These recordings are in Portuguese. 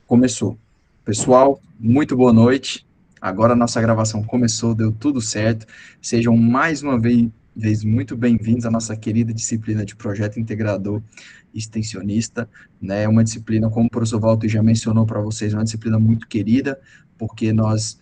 Começou. Pessoal, muito boa noite. Agora a nossa gravação começou, deu tudo certo. Sejam mais uma vez muito bem-vindos à nossa querida disciplina de projeto integrador extensionista, né? Uma disciplina, como o professor Walter já mencionou para vocês, uma disciplina muito querida, porque nós,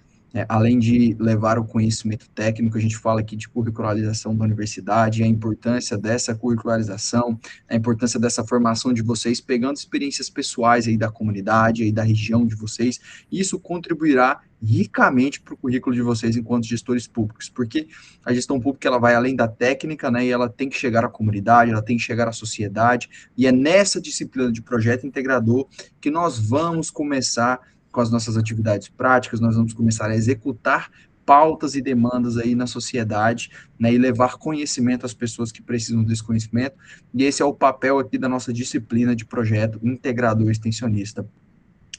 além de levar o conhecimento técnico, a gente fala aqui de curricularização da universidade, a importância dessa curricularização, a importância dessa formação de vocês, pegando experiências pessoais aí da comunidade, aí da região de vocês, isso contribuirá ricamente para o currículo de vocês enquanto gestores públicos, porque a gestão pública ela vai além da técnica, né, e ela tem que chegar à comunidade, ela tem que chegar à sociedade, e é nessa disciplina de projeto integrador que nós vamos começar com as nossas atividades práticas, nós vamos começar a executar pautas e demandas aí na sociedade, né, e levar conhecimento às pessoas que precisam desse conhecimento, e esse é o papel aqui da nossa disciplina de projeto integrador extensionista.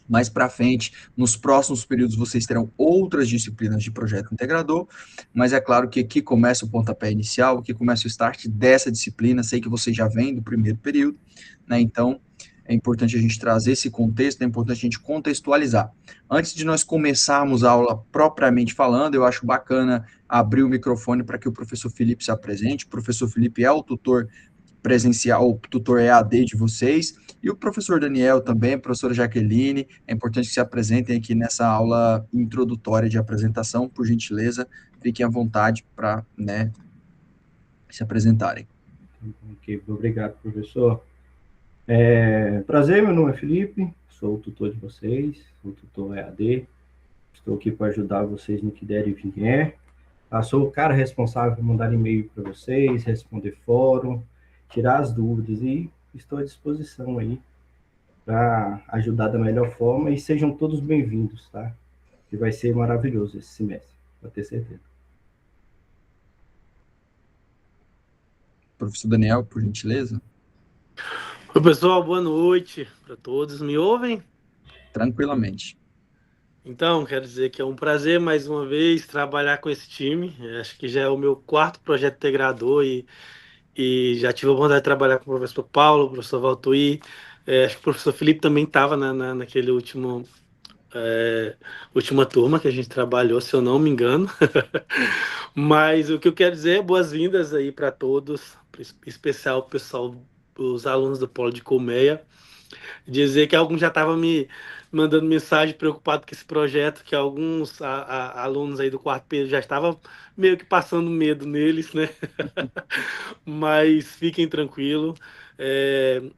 Mais para frente, nos próximos períodos, vocês terão outras disciplinas de projeto integrador, mas é claro que aqui começa o pontapé inicial, aqui começa o start dessa disciplina, sei que vocês já vêm do primeiro período, né, então é importante a gente trazer esse contexto, é importante a gente contextualizar. Antes de nós começarmos a aula propriamente falando, eu acho bacana abrir o microfone para que o professor Felipe se apresente. O professor Felipe é o tutor presencial, o tutor EAD de vocês, e o professor Daniel também, a professora Jaqueline, é importante que se apresentem aqui nessa aula introdutória de apresentação, por gentileza, fiquem à vontade para, né, se apresentarem. Ok, obrigado, professor. Prazer, meu nome é Felipe, sou o tutor de vocês, sou o tutor EAD, estou aqui para ajudar vocês no que der e vier. Sou o cara responsável por mandar e-mail para vocês, responder fórum, tirar as dúvidas e estou à disposição aí para ajudar da melhor forma e sejam todos bem-vindos, tá? Que vai ser maravilhoso esse semestre, pode ter certeza. Professor Daniel, por gentileza. Oi, pessoal, boa noite para todos. Me ouvem? Tranquilamente. Então, quero dizer que é um prazer mais uma vez trabalhar com esse time. Acho que já é o meu quarto projeto integrador e já tive a oportunidade de trabalhar com o professor Paulo, o professor Valtuí. Acho que o professor Felipe também estava naquele última turma que a gente trabalhou, se eu não me engano. Mas o que eu quero dizer é boas-vindas aí para todos, em especial o pessoal, os alunos do Polo de Colmeia. Dizer que alguns já estavam me mandando mensagem preocupado com esse projeto, que alguns alunos aí do quarto período já estavam meio que passando medo neles, né? Mas fiquem tranquilos,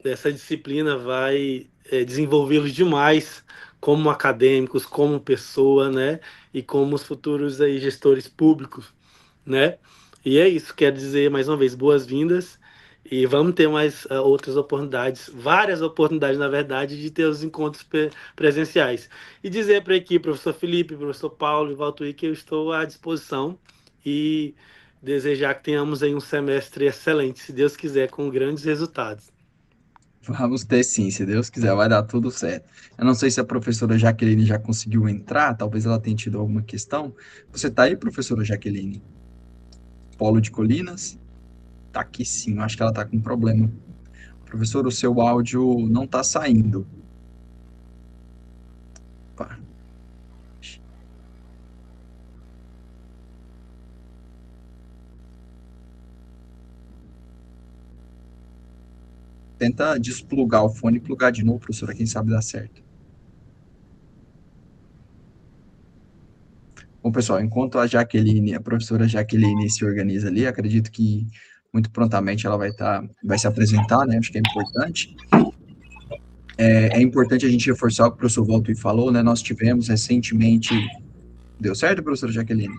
essa disciplina vai desenvolvê-los demais como acadêmicos, como pessoa, né? E como os futuros aí gestores públicos, né? E é isso, quero dizer mais uma vez boas-vindas e vamos ter mais outras oportunidades, várias oportunidades, na verdade, de ter os encontros presenciais. E dizer para a equipe, professor Felipe, professor Paulo e Valtuí, que eu estou à disposição e desejar que tenhamos aí um semestre excelente, se Deus quiser, com grandes resultados. Vamos ter sim, se Deus quiser, vai dar tudo certo. Eu não sei se a professora Jaqueline já conseguiu entrar, talvez ela tenha tido alguma questão. Você está aí, professora Jaqueline? Polo de Colinas? Tá aqui sim, eu acho que ela tá com um problema. Professor, o seu áudio não tá saindo. Opa. Tenta desplugar o fone e plugar de novo, professora, quem sabe dá certo. Bom, pessoal, enquanto a professora Jaqueline se organiza ali, acredito que muito prontamente ela vai se apresentar, né? Acho que é importante. É importante a gente reforçar o que o professor Walter falou, né? Nós tivemos recentemente. Deu certo, professora Jaqueline?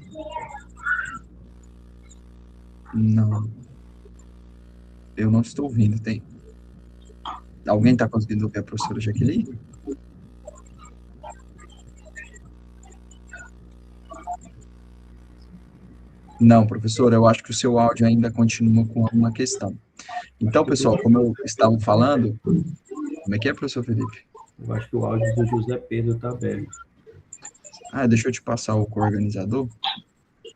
Não. Eu não estou ouvindo. Alguém está conseguindo ouvir a professora Jaqueline? Não, professor, eu acho que o seu áudio ainda continua com alguma questão. Então, pessoal, como eu estava falando, como é que é, professor Felipe? Eu acho que o áudio do José Pedro está aberto. Deixa eu te passar o coorganizador.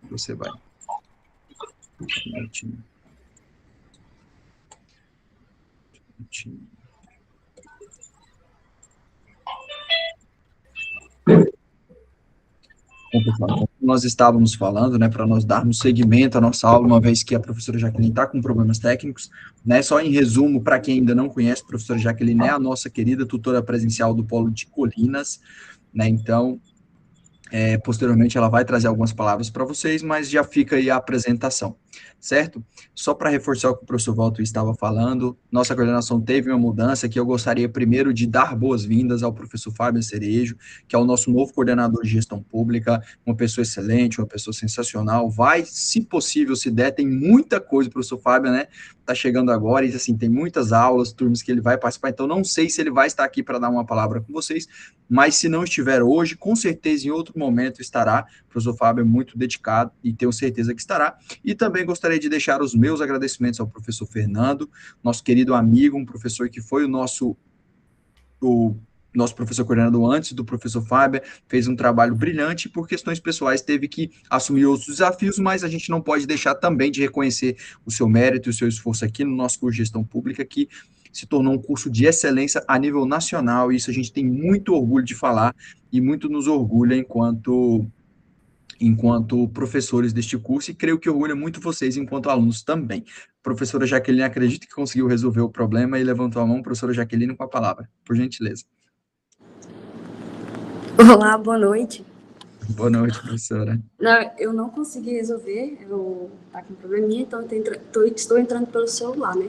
Você vai. Um minutinho. Bom, pessoal, então, nós estávamos falando, né, para nós darmos seguimento à nossa aula, uma vez que a professora Jaqueline está com problemas técnicos, né, só em resumo, para quem ainda não conhece, a professora Jaqueline é a nossa querida tutora presencial do Polo de Colinas, né, então, posteriormente ela vai trazer algumas palavras para vocês, mas já fica aí a apresentação, certo? Só para reforçar o que o professor Walter estava falando, nossa coordenação teve uma mudança que eu gostaria primeiro de dar boas-vindas ao professor Fábio Cerejo, que é o nosso novo coordenador de gestão pública, uma pessoa excelente, uma pessoa sensacional, vai, se possível, se der, tem muita coisa, o professor Fábio, né, tá chegando agora, e assim, tem muitas aulas, turmas que ele vai participar, então não sei se ele vai estar aqui para dar uma palavra com vocês, mas se não estiver hoje, com certeza em outro momento estará. O professor Fábio é muito dedicado e tenho certeza que estará. E também gostaria de deixar os meus agradecimentos ao professor Fernando, nosso querido amigo, um professor que foi o nosso professor coordenador antes do professor Fábio, fez um trabalho brilhante e por questões pessoais teve que assumir outros desafios, mas a gente não pode deixar também de reconhecer o seu mérito e o seu esforço aqui no nosso curso de gestão pública, que se tornou um curso de excelência a nível nacional, e isso a gente tem muito orgulho de falar e muito nos orgulha enquanto professores deste curso, e creio que orgulha muito vocês enquanto alunos também. Professora Jaqueline, acredito que conseguiu resolver o problema e levantou a mão. Professora Jaqueline, com a palavra, por gentileza. Olá, boa noite. Boa noite, professora. Não, eu não consegui resolver, eu tá com um probleminha, então estou entrando pelo celular, né?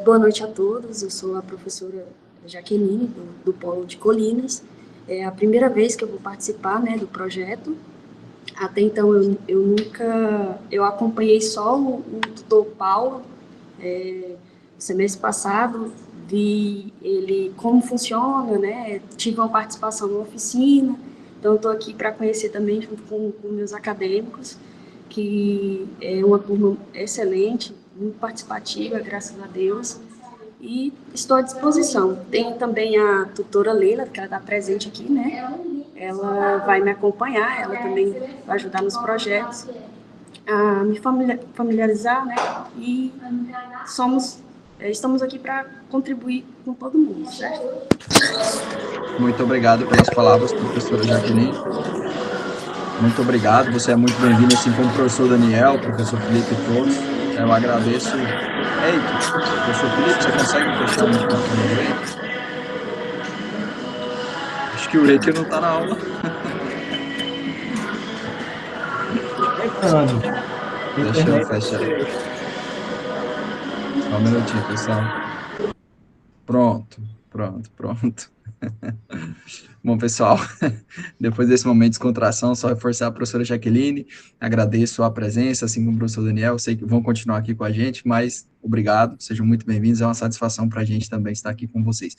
Boa noite a todos, eu sou a professora Jaqueline, do Polo de Colinas. É a primeira vez que eu vou participar, né, do projeto. Até então, eu acompanhei só o tutor Paulo, semestre passado, vi ele como funciona, né? Tive uma participação numa oficina, então estou aqui para conhecer também junto com meus acadêmicos, que é uma turma excelente, muito participativa, graças a Deus, e estou à disposição. Tem também a tutora Leila, que ela está presente aqui, né? Ela vai me acompanhar, ela também vai ajudar nos projetos, a me familiarizar, né? E estamos aqui para contribuir com todo mundo, certo? Muito obrigado pelas palavras, professora Jaqueline. Muito obrigado, você é muito bem-vindo, assim como o professor Daniel, professor Felipe e todos. Eu agradeço. Eita, professor Felipe, você consegue fechar o microfone do Eike? Acho que o Eike não está na aula. Deixa eu fechar. Só um minutinho, pessoal. Pronto. Bom, pessoal, depois desse momento de descontração, só reforçar a professora Jaqueline, agradeço a presença, assim como o professor Daniel, sei que vão continuar aqui com a gente, mas obrigado, sejam muito bem-vindos, é uma satisfação para a gente também estar aqui com vocês.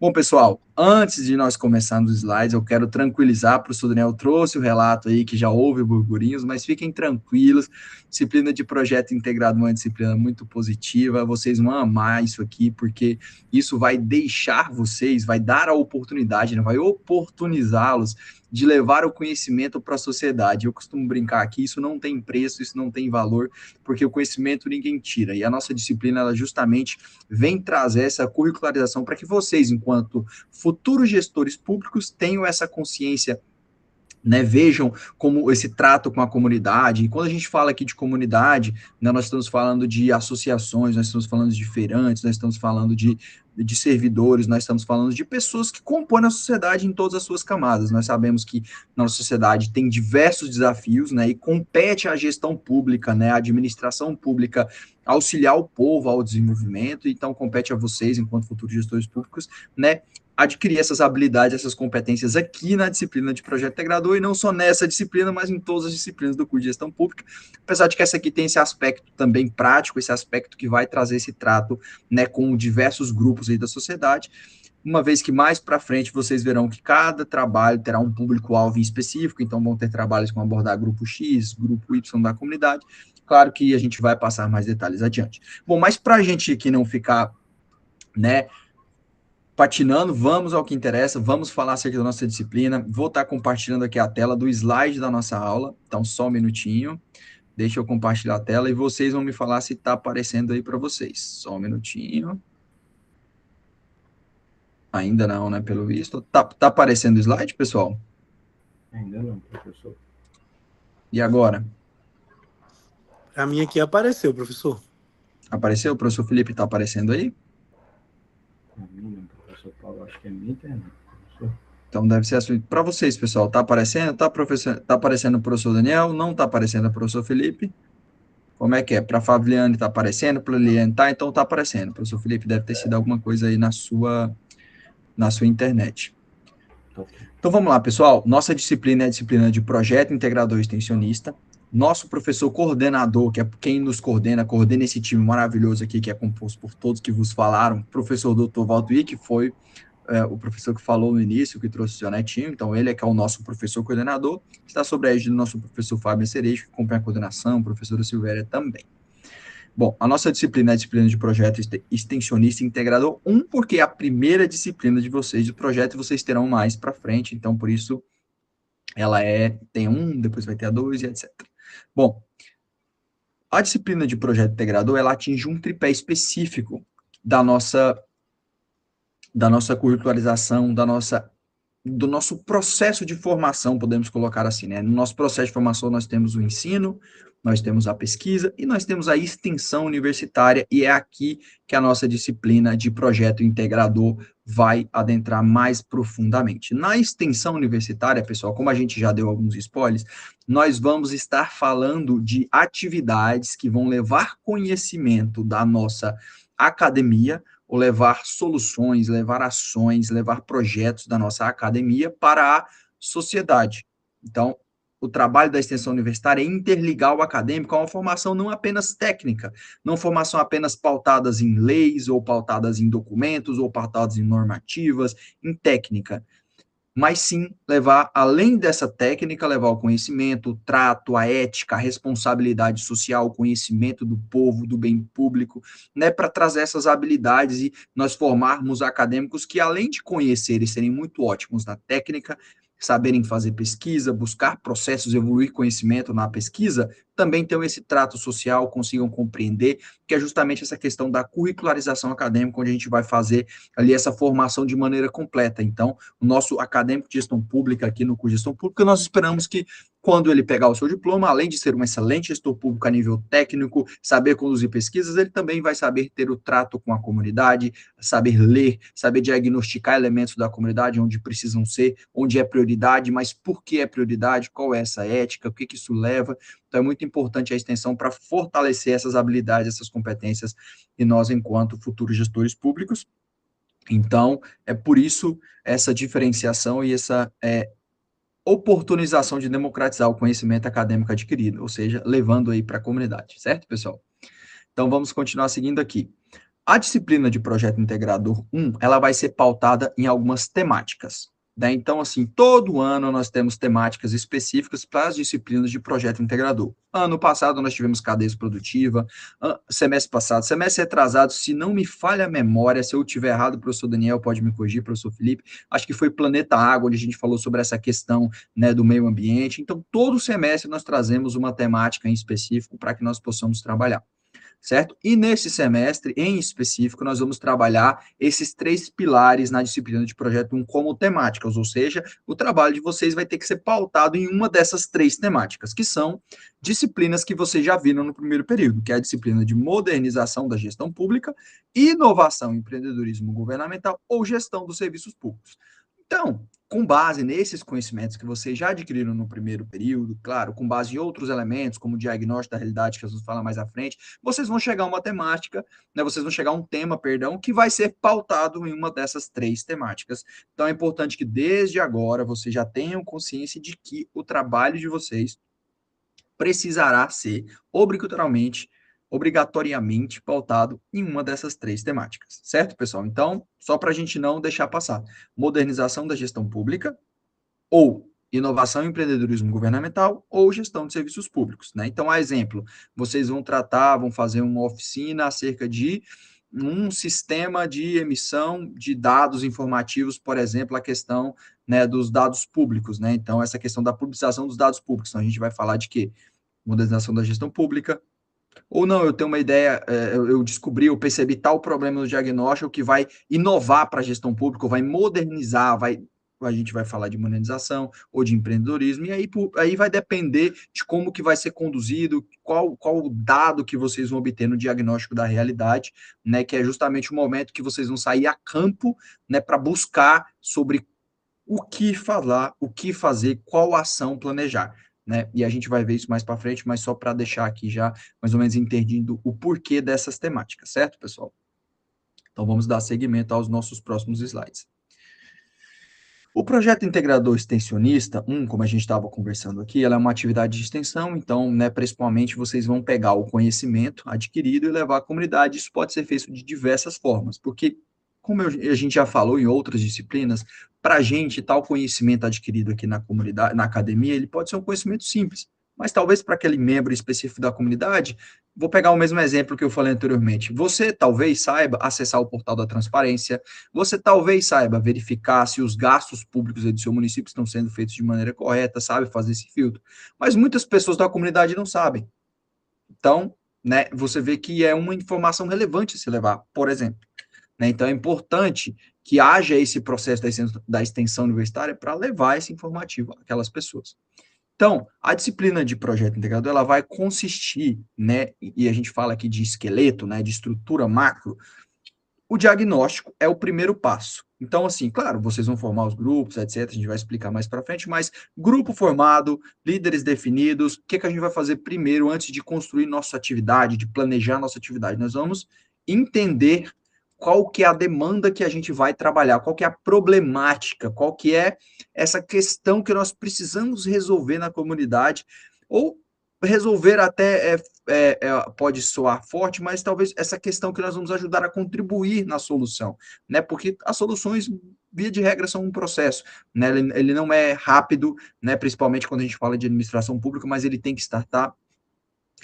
Bom, pessoal, antes de nós começarmos os slides, eu quero tranquilizar, o professor Daniel trouxe o relato aí, que já houve burburinhos, mas fiquem tranquilos, disciplina de projeto integrado é uma disciplina muito positiva, vocês vão amar isso aqui, porque isso vai deixar vocês, vai dar a oportunidade, né, vai oportunizá-los de levar o conhecimento para a sociedade. Eu costumo brincar aqui, isso não tem preço, isso não tem valor, porque o conhecimento ninguém tira, e a nossa disciplina, ela justamente vem trazer essa curricularização para que vocês, enquanto futuros gestores públicos, tenham essa consciência, né, vejam como esse trato com a comunidade. E quando a gente fala aqui de comunidade, né, nós estamos falando de associações, nós estamos falando de feirantes, nós estamos falando de servidores, nós estamos falando de pessoas que compõem a sociedade em todas as suas camadas. Nós sabemos que na nossa sociedade tem diversos desafios, né, e compete à gestão pública, né, à administração pública, auxiliar o povo ao desenvolvimento, então compete a vocês, enquanto futuros gestores públicos, né, adquirir essas habilidades, essas competências aqui na disciplina de projeto integrador, e não só nessa disciplina, mas em todas as disciplinas do curso de gestão pública, apesar de que essa aqui tem esse aspecto também prático, esse aspecto que vai trazer esse trato, né, com diversos grupos aí da sociedade, uma vez que mais para frente vocês verão que cada trabalho terá um público-alvo em específico, então vão ter trabalhos com abordar grupo X, grupo Y da comunidade, claro que a gente vai passar mais detalhes adiante. Bom, mas para a gente aqui não ficar, né, patinando, vamos ao que interessa, vamos falar acerca da nossa disciplina. Vou estar compartilhando aqui a tela do slide da nossa aula, então só um minutinho, deixa eu compartilhar a tela e vocês vão me falar se está aparecendo aí para vocês. Só um minutinho. Ainda não, né, pelo visto. Tá aparecendo o slide, pessoal? Ainda não, professor. E agora? A minha aqui apareceu, professor. Apareceu? O professor Felipe está aparecendo aí? A minha não, professor Paulo, acho que é minha internet, professor. Então deve ser a sua. Para vocês, pessoal, está aparecendo? Tá aparecendo o professor Daniel? Não está aparecendo o professor Felipe? Como é que é? Para a Fabiane está aparecendo? Para a Liliane tá? Então está aparecendo. O professor Felipe deve ter sido alguma coisa aí na sua internet. Então vamos lá, pessoal. Nossa disciplina é a disciplina de projeto integrador extensionista. Nosso professor coordenador, que é quem nos coordena esse time maravilhoso aqui, que é composto por todos que vos falaram, professor Dr. Valdir, que foi o professor que falou no início, que trouxe o seu netinho, então ele é que é o nosso professor coordenador, está sobre a égide do nosso professor Fábio Cerejo, que acompanha a coordenação, professora Silvéria também. Bom, a nossa disciplina é a disciplina de projeto extensionista integrador 1, porque é a primeira disciplina de vocês de projeto, e vocês terão mais para frente, então por isso ela tem 1, depois vai ter a 2 e etc. Bom, a disciplina de projeto integrador, ela atinge um tripé específico da nossa curricularização, do nosso processo de formação, podemos colocar assim, né? No nosso processo de formação, nós temos o ensino, nós temos a pesquisa e nós temos a extensão universitária, e é aqui que a nossa disciplina de projeto integrador vai adentrar mais profundamente. Na extensão universitária, pessoal, como a gente já deu alguns spoilers, nós vamos estar falando de atividades que vão levar conhecimento da nossa academia, ou levar soluções, levar ações, levar projetos da nossa academia para a sociedade. Então, o trabalho da extensão universitária é interligar o acadêmico a uma formação não apenas técnica, não formação apenas pautadas em leis, ou pautadas em documentos, ou pautadas em normativas, em técnica, mas sim levar, além dessa técnica, levar o conhecimento, o trato, a ética, a responsabilidade social, o conhecimento do povo, do bem público, né, para trazer essas habilidades e nós formarmos acadêmicos que, além de conhecer e serem muito ótimos na técnica, saberem fazer pesquisa, buscar processos, evoluir conhecimento na pesquisa, também tenham esse trato social, consigam compreender, que é justamente essa questão da curricularização acadêmica, onde a gente vai fazer ali essa formação de maneira completa. Então, o nosso acadêmico de gestão pública aqui no curso de gestão pública, nós esperamos que, quando ele pegar o seu diploma, além de ser um excelente gestor público a nível técnico, saber conduzir pesquisas, ele também vai saber ter o trato com a comunidade, saber ler, saber diagnosticar elementos da comunidade onde precisam ser, onde é prioridade, mas por que é prioridade, qual é essa ética, o que isso leva. Então, é muito importante a extensão para fortalecer essas habilidades, essas competências, e nós, enquanto futuros gestores públicos. Então, é por isso essa diferenciação e essa oportunização de democratizar o conhecimento acadêmico adquirido, ou seja, levando aí para a comunidade, certo, pessoal? Então, vamos continuar seguindo aqui. A disciplina de projeto integrador 1, ela vai ser pautada em algumas temáticas, né? Então, assim, todo ano nós temos temáticas específicas para as disciplinas de projeto integrador. Ano passado nós tivemos cadeia produtiva, semestre retrasado, se não me falha a memória, se eu estiver errado, o professor Daniel pode me corrigir, professor Felipe, acho que foi Planeta Água, onde a gente falou sobre essa questão, né, do meio ambiente. Então, todo semestre nós trazemos uma temática em específico para que nós possamos trabalhar, certo? E nesse semestre, em específico, nós vamos trabalhar esses 3 pilares na disciplina de projeto 1 como temáticas, ou seja, o trabalho de vocês vai ter que ser pautado em uma dessas 3 temáticas, que são disciplinas que vocês já viram no primeiro período, que é a disciplina de modernização da gestão pública, inovação e empreendedorismo governamental ou gestão dos serviços públicos. Então, com base nesses conhecimentos que vocês já adquiriram no primeiro período, claro, com base em outros elementos, como o diagnóstico da realidade, que nós vamos falar mais à frente, vocês vão chegar a uma temática, né, vocês vão chegar a um tema, perdão, que vai ser pautado em uma dessas 3 temáticas. Então, é importante que, desde agora, vocês já tenham consciência de que o trabalho de vocês precisará ser, obrigatoriamente pautado em uma dessas 3 temáticas, certo, pessoal? Então, só para a gente não deixar passar, modernização da gestão pública, ou inovação e empreendedorismo governamental, ou gestão de serviços públicos, né? Então, a exemplo, vocês vão fazer uma oficina acerca de um sistema de emissão de dados informativos, por exemplo, a questão, né, dos dados públicos, né? Então, essa questão da publicação dos dados públicos. Então, a gente vai falar de quê? Modernização da gestão pública, ou não, eu tenho uma ideia, eu descobri, eu percebi tal problema no diagnóstico que vai inovar para a gestão pública, vai modernizar, vai a gente vai falar de monetização ou de empreendedorismo, e aí vai depender de como que vai ser conduzido, qual o dado que vocês vão obter no diagnóstico da realidade, né, que é justamente o momento que vocês vão sair a campo, né, para buscar sobre o que falar, o que fazer, qual ação planejar, né? E a gente vai ver isso mais para frente, mas só para deixar aqui já mais ou menos entendido o porquê dessas temáticas, certo, pessoal? Então vamos dar seguimento aos nossos próximos slides. O projeto integrador extensionista, como a gente estava conversando aqui, ela é uma atividade de extensão, então, né, principalmente vocês vão pegar o conhecimento adquirido e levar à comunidade. Isso pode ser feito de diversas formas, porque, como a gente já falou em outras disciplinas, para a gente, tal conhecimento adquirido aqui na comunidade, na academia, ele pode ser um conhecimento simples, mas talvez para aquele membro específico da comunidade, vou pegar o mesmo exemplo que eu falei anteriormente. Você talvez saiba acessar o portal da transparência, você talvez saiba verificar se os gastos públicos do seu município estão sendo feitos de maneira correta, sabe fazer esse filtro. Mas muitas pessoas da comunidade não sabem. Então, né, você vê que é uma informação relevante se levar, por exemplo. Né? Então, é importante que haja esse processo da extensão universitária para levar esse informativo àquelas pessoas. Então, a disciplina de projeto integrador, ela vai consistir, né, e a gente fala aqui de esqueleto, né, de estrutura macro. O diagnóstico é o primeiro passo. Então, assim, claro, vocês vão formar os grupos, etc. A gente vai explicar mais para frente, mas grupo formado, líderes definidos, o que a gente vai fazer primeiro antes de construir nossa atividade, de planejar nossa atividade? Nós vamos entender qual que é a demanda que a gente vai trabalhar, qual que é a problemática, qual que é essa questão que nós precisamos resolver na comunidade, ou resolver até pode soar forte, mas talvez essa questão que nós vamos ajudar a contribuir na solução, né? Porque as soluções, via de regra, são um processo, né? Ele não é rápido, né? Principalmente quando a gente fala de administração pública, mas ele tem que startar.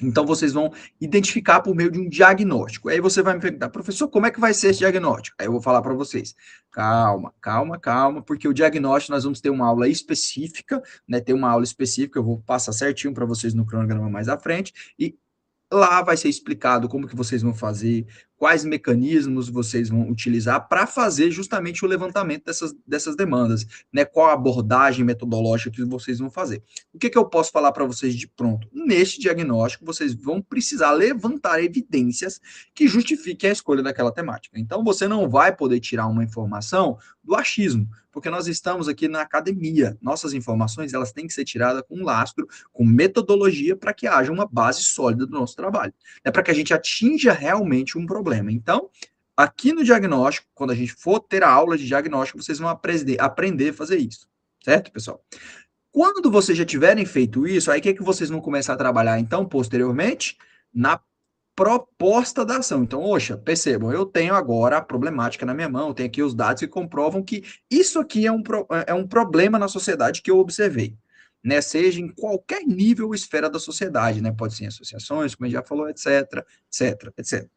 Então, vocês vão identificar por meio de um diagnóstico. Aí você vai me perguntar, professor, como é que vai ser esse diagnóstico? Aí eu vou falar para vocês, calma, calma, calma, porque o diagnóstico nós vamos ter uma aula específica, né? Ter uma aula específica, eu vou passar certinho para vocês no cronograma mais à frente, e lá vai ser explicado como que vocês vão fazer, quais mecanismos vocês vão utilizar para fazer justamente o levantamento dessas demandas, né? Qual a abordagem metodológica que vocês vão fazer. O que eu posso falar para vocês de pronto? Neste diagnóstico, vocês vão precisar levantar evidências que justifiquem a escolha daquela temática. Então, você não vai poder tirar uma informação do achismo, porque nós estamos aqui na academia. Nossas informações, elas têm que ser tiradas com lastro, com metodologia, para que haja uma base sólida do nosso trabalho. É para que a gente atinja realmente um problema. Então, aqui no diagnóstico, quando a gente for ter a aula de diagnóstico, vocês vão aprender a fazer isso. Certo, pessoal? Quando vocês já tiverem feito isso, aí o que vocês vão começar a trabalhar, então, posteriormente? Na proposta da ação. Então, oxa, percebam, eu tenho agora a problemática na minha mão, eu tenho aqui os dados que comprovam que isso aqui é um problema na sociedade que eu observei, né? Seja em qualquer nível ou esfera da sociedade, né? Pode ser em associações, como a gente já falou, etc, etc, etc.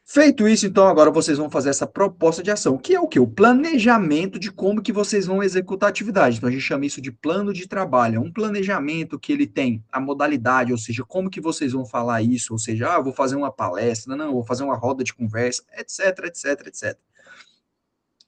Feito isso, então, agora vocês vão fazer essa proposta de ação, que é o quê? O planejamento de como que vocês vão executar a atividade. Então, a gente chama isso de plano de trabalho. É um planejamento que ele tem a modalidade, ou seja, como que vocês vão falar isso, ou seja, eu vou fazer uma palestra, não, eu vou fazer uma roda de conversa, etc, etc, etc.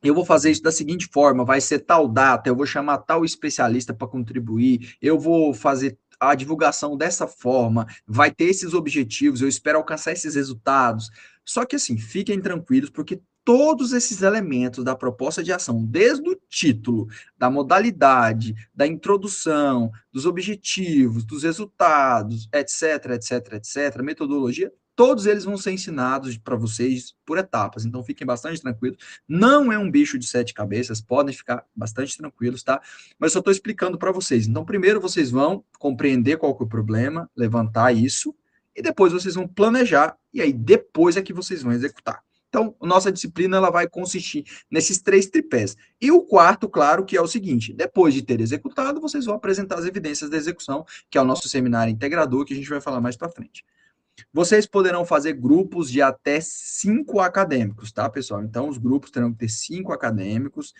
Eu vou fazer isso da seguinte forma, vai ser tal data, eu vou chamar tal especialista para contribuir, eu vou fazer a divulgação dessa forma, vai ter esses objetivos, eu espero alcançar esses resultados. Só que assim, fiquem tranquilos, porque todos esses elementos da proposta de ação, desde o título, da modalidade, da introdução, dos objetivos, dos resultados, etc, etc, etc, metodologia, todos eles vão ser ensinados para vocês por etapas. Então, fiquem bastante tranquilos. Não é um bicho de 7 cabeças, podem ficar bastante tranquilos, tá? Mas eu só estou explicando para vocês. Então, primeiro vocês vão compreender qual que é o problema, levantar isso, e depois vocês vão planejar, e aí depois é que vocês vão executar. Então, nossa disciplina ela vai consistir nesses 3 tripés. E o quarto, claro, que é o seguinte: depois de ter executado, vocês vão apresentar as evidências da execução, que é o nosso seminário integrador, que a gente vai falar mais para frente. Vocês poderão fazer grupos de até 5 acadêmicos, tá, pessoal? Então, os grupos terão que ter 5 acadêmicos.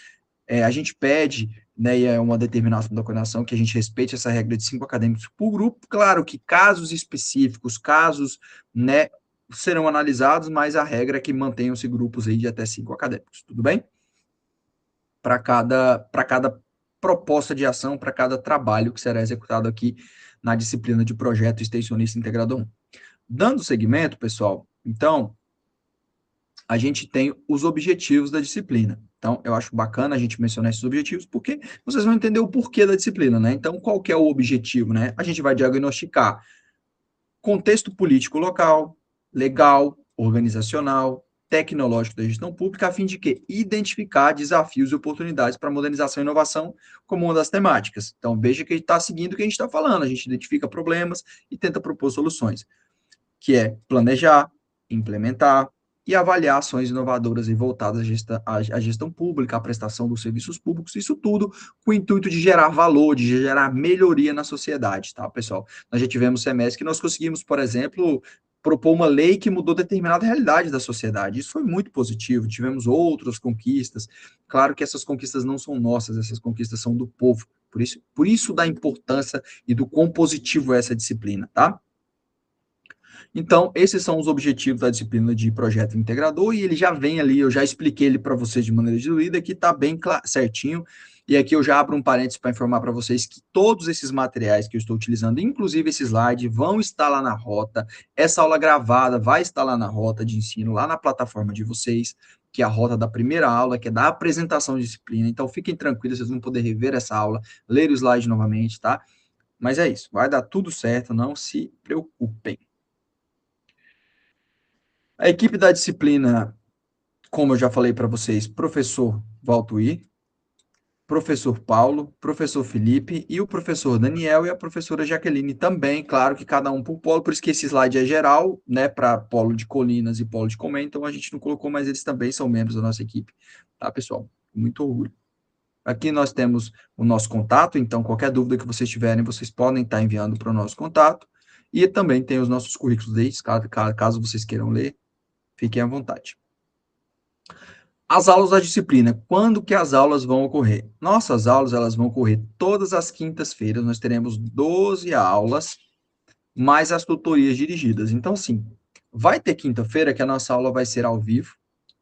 A gente pede, né, e é uma determinação da coordenação, que a gente respeite essa regra de 5 acadêmicos por grupo. Claro que casos específicos, casos, né, serão analisados, mas a regra é que mantenham-se grupos aí de até 5 acadêmicos, tudo bem? para cada proposta de ação, para cada trabalho que será executado aqui na disciplina de projeto extensionista integrador 1. Dando seguimento, pessoal, então, a gente tem os objetivos da disciplina. Então, eu acho bacana a gente mencionar esses objetivos, porque vocês vão entender o porquê da disciplina, né? Então, qual que é o objetivo, né? A gente vai diagnosticar contexto político local, legal, organizacional, tecnológico da gestão pública, a fim de quê? Identificar desafios e oportunidades para modernização e inovação como uma das temáticas. Então, veja que a gente está seguindo o que a gente está falando, a gente identifica problemas e tenta propor soluções, que é planejar, implementar e avaliar ações inovadoras e voltadas à gestão pública, à prestação dos serviços públicos, isso tudo com o intuito de gerar valor, de gerar melhoria na sociedade, tá, pessoal? Nós já tivemos semestre que nós conseguimos, por exemplo, propor uma lei que mudou determinada realidade da sociedade. Isso foi muito positivo. Tivemos outras conquistas. Claro que essas conquistas não são nossas, essas conquistas são do povo. Por isso da importância e do quão positivo é essa disciplina, tá? Então, esses são os objetivos da disciplina de projeto integrador, e ele já vem ali, eu já expliquei ele para vocês de maneira diluída, que está bem certinho, e aqui eu já abro um parênteses para informar para vocês que todos esses materiais que eu estou utilizando, inclusive esse slide, vão estar lá na rota, essa aula gravada vai estar lá na rota de ensino, lá na plataforma de vocês, que é a rota da primeira aula, que é da apresentação de disciplina, então fiquem tranquilos, vocês vão poder rever essa aula, ler o slide novamente, tá? Mas é isso, vai dar tudo certo, não se preocupem. A equipe da disciplina, como eu já falei para vocês, professor Valtuir, professor Paulo, professor Felipe e o professor Daniel e a professora Jaqueline também, claro que cada um por polo, por isso que esse slide é geral, né, para polo de Colinas e polo de Comé, então a gente não colocou, mas eles também são membros da nossa equipe, tá, pessoal? Muito orgulho. Aqui nós temos o nosso contato, então qualquer dúvida que vocês tiverem, vocês podem estar enviando para o nosso contato, e também tem os nossos currículos, caso vocês queiram ler, fiquem à vontade. As aulas da disciplina. Quando que as aulas vão ocorrer? Nossas aulas, elas vão ocorrer todas as quintas-feiras. Nós teremos 12 aulas, mais as tutorias dirigidas. Então, sim, vai ter quinta-feira que a nossa aula vai ser ao vivo.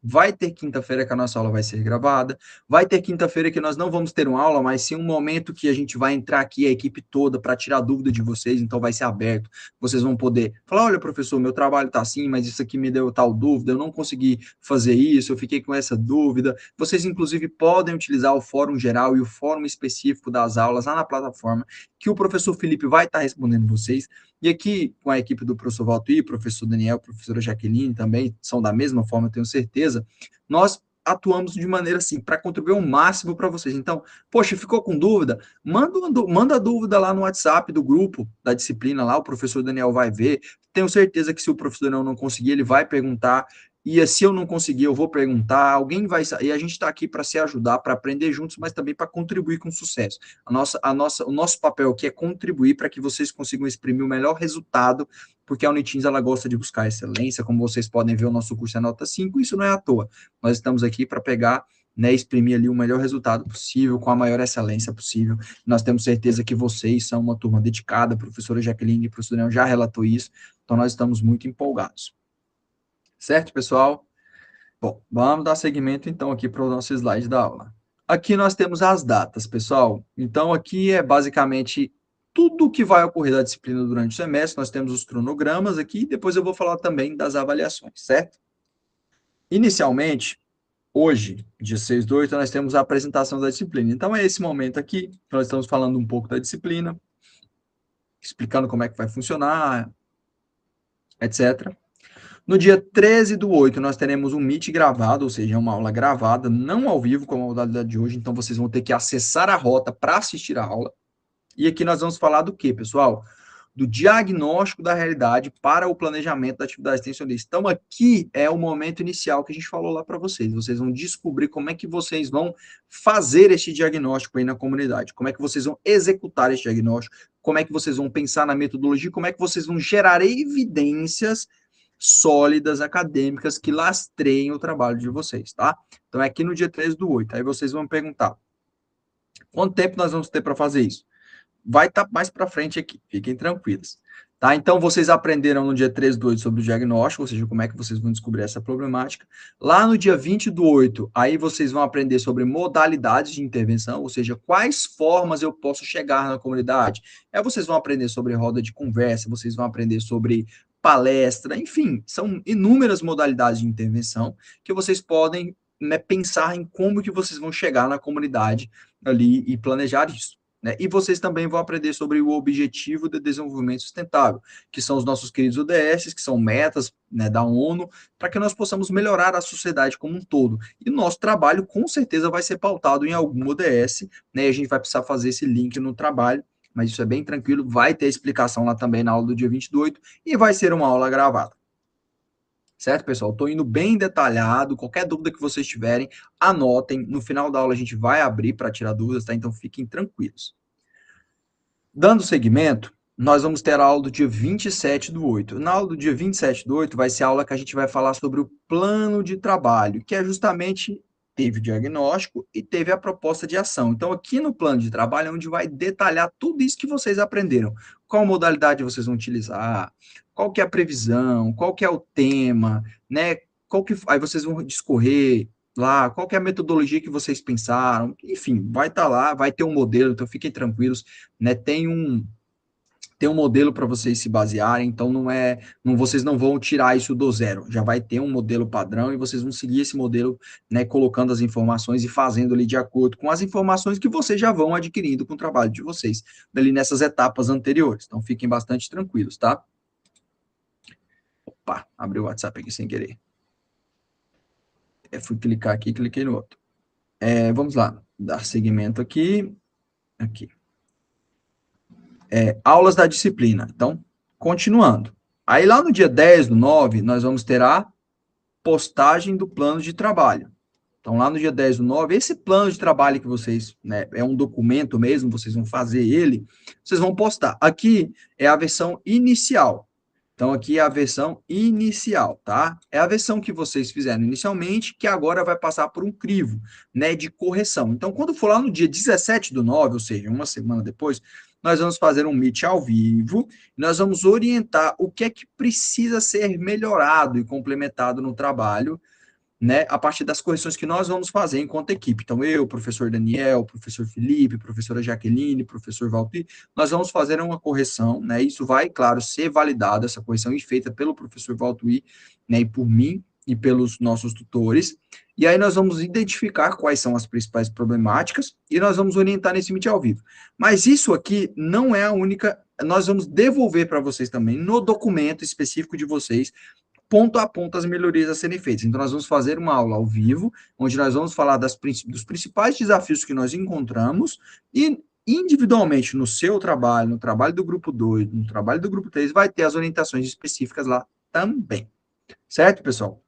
Vai ter quinta-feira que a nossa aula vai ser gravada. Vai ter quinta-feira que nós não vamos ter uma aula, mas sim um momento que a gente vai entrar aqui, a equipe toda, para tirar dúvida de vocês. Então, vai ser aberto. Vocês vão poder falar, olha, professor, meu trabalho está assim, mas isso aqui me deu tal dúvida, eu não consegui fazer isso, eu fiquei com essa dúvida. Vocês, inclusive, podem utilizar o fórum geral e o fórum específico das aulas lá na plataforma, que o professor Felipe vai estar respondendo vocês. E aqui, com a equipe do professor Valtuir, professor Daniel, professora Jaqueline também, são da mesma forma, tenho certeza, nós atuamos de maneira assim, para contribuir o máximo para vocês. Então, poxa, ficou com dúvida? Manda a dúvida lá no WhatsApp do grupo da disciplina lá, o professor Daniel vai ver. Tenho certeza que se o professor Daniel não conseguir, ele vai perguntar. E se eu não conseguir, eu vou perguntar, alguém vai... E a gente está aqui para se ajudar, para aprender juntos, mas também para contribuir com sucesso. O nosso papel aqui é contribuir para que vocês consigam exprimir o melhor resultado, porque a Unitins, ela gosta de buscar excelência, como vocês podem ver, o nosso curso é nota 5, isso não é à toa. Nós estamos aqui para pegar, né, exprimir ali o melhor resultado possível, com a maior excelência possível. Nós temos certeza que vocês são uma turma dedicada, a professora Jaqueline e o professor Daniel já relatou isso, então nós estamos muito empolgados. Certo, pessoal? Bom, vamos dar seguimento, então, aqui para o nosso slide da aula. Aqui nós temos as datas, pessoal. Então, aqui é basicamente tudo o que vai ocorrer da disciplina durante o semestre. Nós temos os cronogramas aqui, depois eu vou falar também das avaliações, certo? Inicialmente, hoje, dia 6/8, nós temos a apresentação da disciplina. Então, é esse momento aqui, nós estamos falando um pouco da disciplina, explicando como é que vai funcionar, etc. No dia 13/8, nós teremos um Meet gravado, ou seja, uma aula gravada, não ao vivo, como a modalidade de hoje, então vocês vão ter que acessar a rota para assistir a aula. E aqui nós vamos falar do quê, pessoal? Do diagnóstico da realidade para o planejamento da atividade extensionista. Então, aqui é o momento inicial que a gente falou lá para vocês. Vocês vão descobrir como é que vocês vão fazer este diagnóstico aí na comunidade, como é que vocês vão executar este diagnóstico, como é que vocês vão pensar na metodologia, como é que vocês vão gerar evidências sólidas, acadêmicas, que lastreiem o trabalho de vocês, tá? Então, é aqui no dia 13/8. Aí vocês vão perguntar, quanto tempo nós vamos ter para fazer isso? Vai estar mais para frente aqui, fiquem tranquilos. Tá? Então, vocês aprenderam no dia 13/8 sobre o diagnóstico, ou seja, como é que vocês vão descobrir essa problemática. Lá no dia 20/8, aí vocês vão aprender sobre modalidades de intervenção, ou seja, quais formas eu posso chegar na comunidade. Aí vocês vão aprender sobre roda de conversa, vocês vão aprender sobre palestra, enfim, são inúmeras modalidades de intervenção que vocês podem, né, pensar em como que vocês vão chegar na comunidade ali e planejar isso. Né? E vocês também vão aprender sobre o Objetivo de Desenvolvimento Sustentável, que são os nossos queridos ODS, que são metas, né, da ONU, para que nós possamos melhorar a sociedade como um todo. E o nosso trabalho, com certeza, vai ser pautado em algum ODS, né, e a gente vai precisar fazer esse link no trabalho, mas isso é bem tranquilo, vai ter explicação lá também na aula do dia 20/8, e vai ser uma aula gravada. Certo, pessoal? Estou indo bem detalhado, qualquer dúvida que vocês tiverem, anotem, no final da aula a gente vai abrir para tirar dúvidas, tá? Então fiquem tranquilos. Dando seguimento, nós vamos ter a aula do dia 27/8. Na aula do dia 27/8 vai ser a aula que a gente vai falar sobre o plano de trabalho, que é justamente, teve o diagnóstico e teve a proposta de ação. Então, aqui no plano de trabalho é onde vai detalhar tudo isso que vocês aprenderam. Qual modalidade vocês vão utilizar, qual que é a previsão, qual que é o tema, né? Aí vocês vão discorrer lá, qual que é a metodologia que vocês pensaram, enfim, vai estar lá, vai ter um modelo, então fiquem tranquilos, né? Tem um modelo para vocês se basearem, então vocês não vão tirar isso do zero, já vai ter um modelo padrão e vocês vão seguir esse modelo, né, colocando as informações e fazendo ali de acordo com as informações que vocês já vão adquirindo com o trabalho de vocês, ali nessas etapas anteriores, então fiquem bastante tranquilos, tá? Opa, abriu o WhatsApp aqui sem querer. Fui clicar aqui, cliquei no outro. Vamos lá, dar seguimento aqui. Aulas da disciplina. Então, continuando. Aí lá no dia 10/9, nós vamos ter a postagem do plano de trabalho. Então, lá no dia 10/9, esse plano de trabalho que vocês, né, é um documento mesmo, vocês vão fazer ele, vocês vão postar. Aqui é a versão inicial. Então, aqui é a versão inicial, tá? É a versão que vocês fizeram inicialmente, que agora vai passar por um crivo, né, de correção. Então, quando for lá no dia 17/9, ou seja, uma semana depois, nós vamos fazer um Meet ao vivo, nós vamos orientar o que é que precisa ser melhorado e complementado no trabalho, né, a partir das correções que nós vamos fazer enquanto equipe. Então, eu, professor Daniel, professor Felipe, professora Jaqueline, professor Valtir, nós vamos fazer uma correção, né, isso vai, claro, ser validado, essa correção é feita pelo professor Valtir, né, e por mim, e pelos nossos tutores, e aí nós vamos identificar quais são as principais problemáticas, e nós vamos orientar nesse Meet ao vivo. Mas isso aqui não é a única, nós vamos devolver para vocês também, no documento específico de vocês, ponto a ponto as melhorias a serem feitas. Então, nós vamos fazer uma aula ao vivo, onde nós vamos falar dos principais desafios que nós encontramos e, individualmente, no seu trabalho, no trabalho do grupo 2, no trabalho do grupo 3, vai ter as orientações específicas lá também. Certo, pessoal?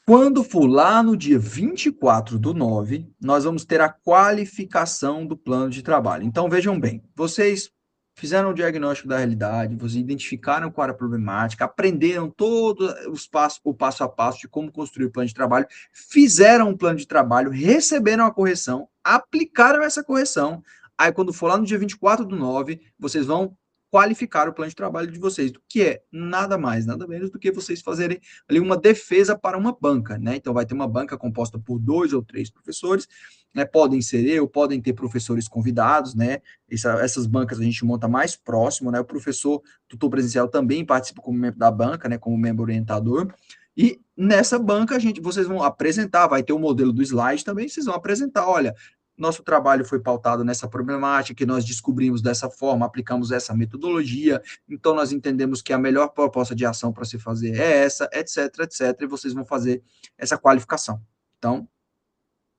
Quando for lá no dia 24/9, nós vamos ter a qualificação do plano de trabalho. Então, vejam bem, vocês fizeram o diagnóstico da realidade, vocês identificaram qual era a problemática, aprenderam todo o passo a passo de como construir o plano de trabalho, fizeram um plano de trabalho, receberam a correção, aplicaram essa correção, aí quando for lá no dia 24/9, vocês vão qualificar o plano de trabalho de vocês, do que é nada mais, nada menos do que vocês fazerem ali uma defesa para uma banca, né? Então vai ter uma banca composta por 2 ou 3 professores, né? Podem ser eu, podem ter professores convidados, né? Essas bancas a gente monta mais próximo, né? O professor tutor presencial também participa como membro da banca, né? Como membro orientador. E nessa banca vocês vão apresentar, vai ter o modelo do slide também, vocês vão apresentar, olha, nosso trabalho foi pautado nessa problemática, que nós descobrimos dessa forma, aplicamos essa metodologia, então nós entendemos que a melhor proposta de ação para se fazer é essa, etc, etc, e vocês vão fazer essa qualificação. Então,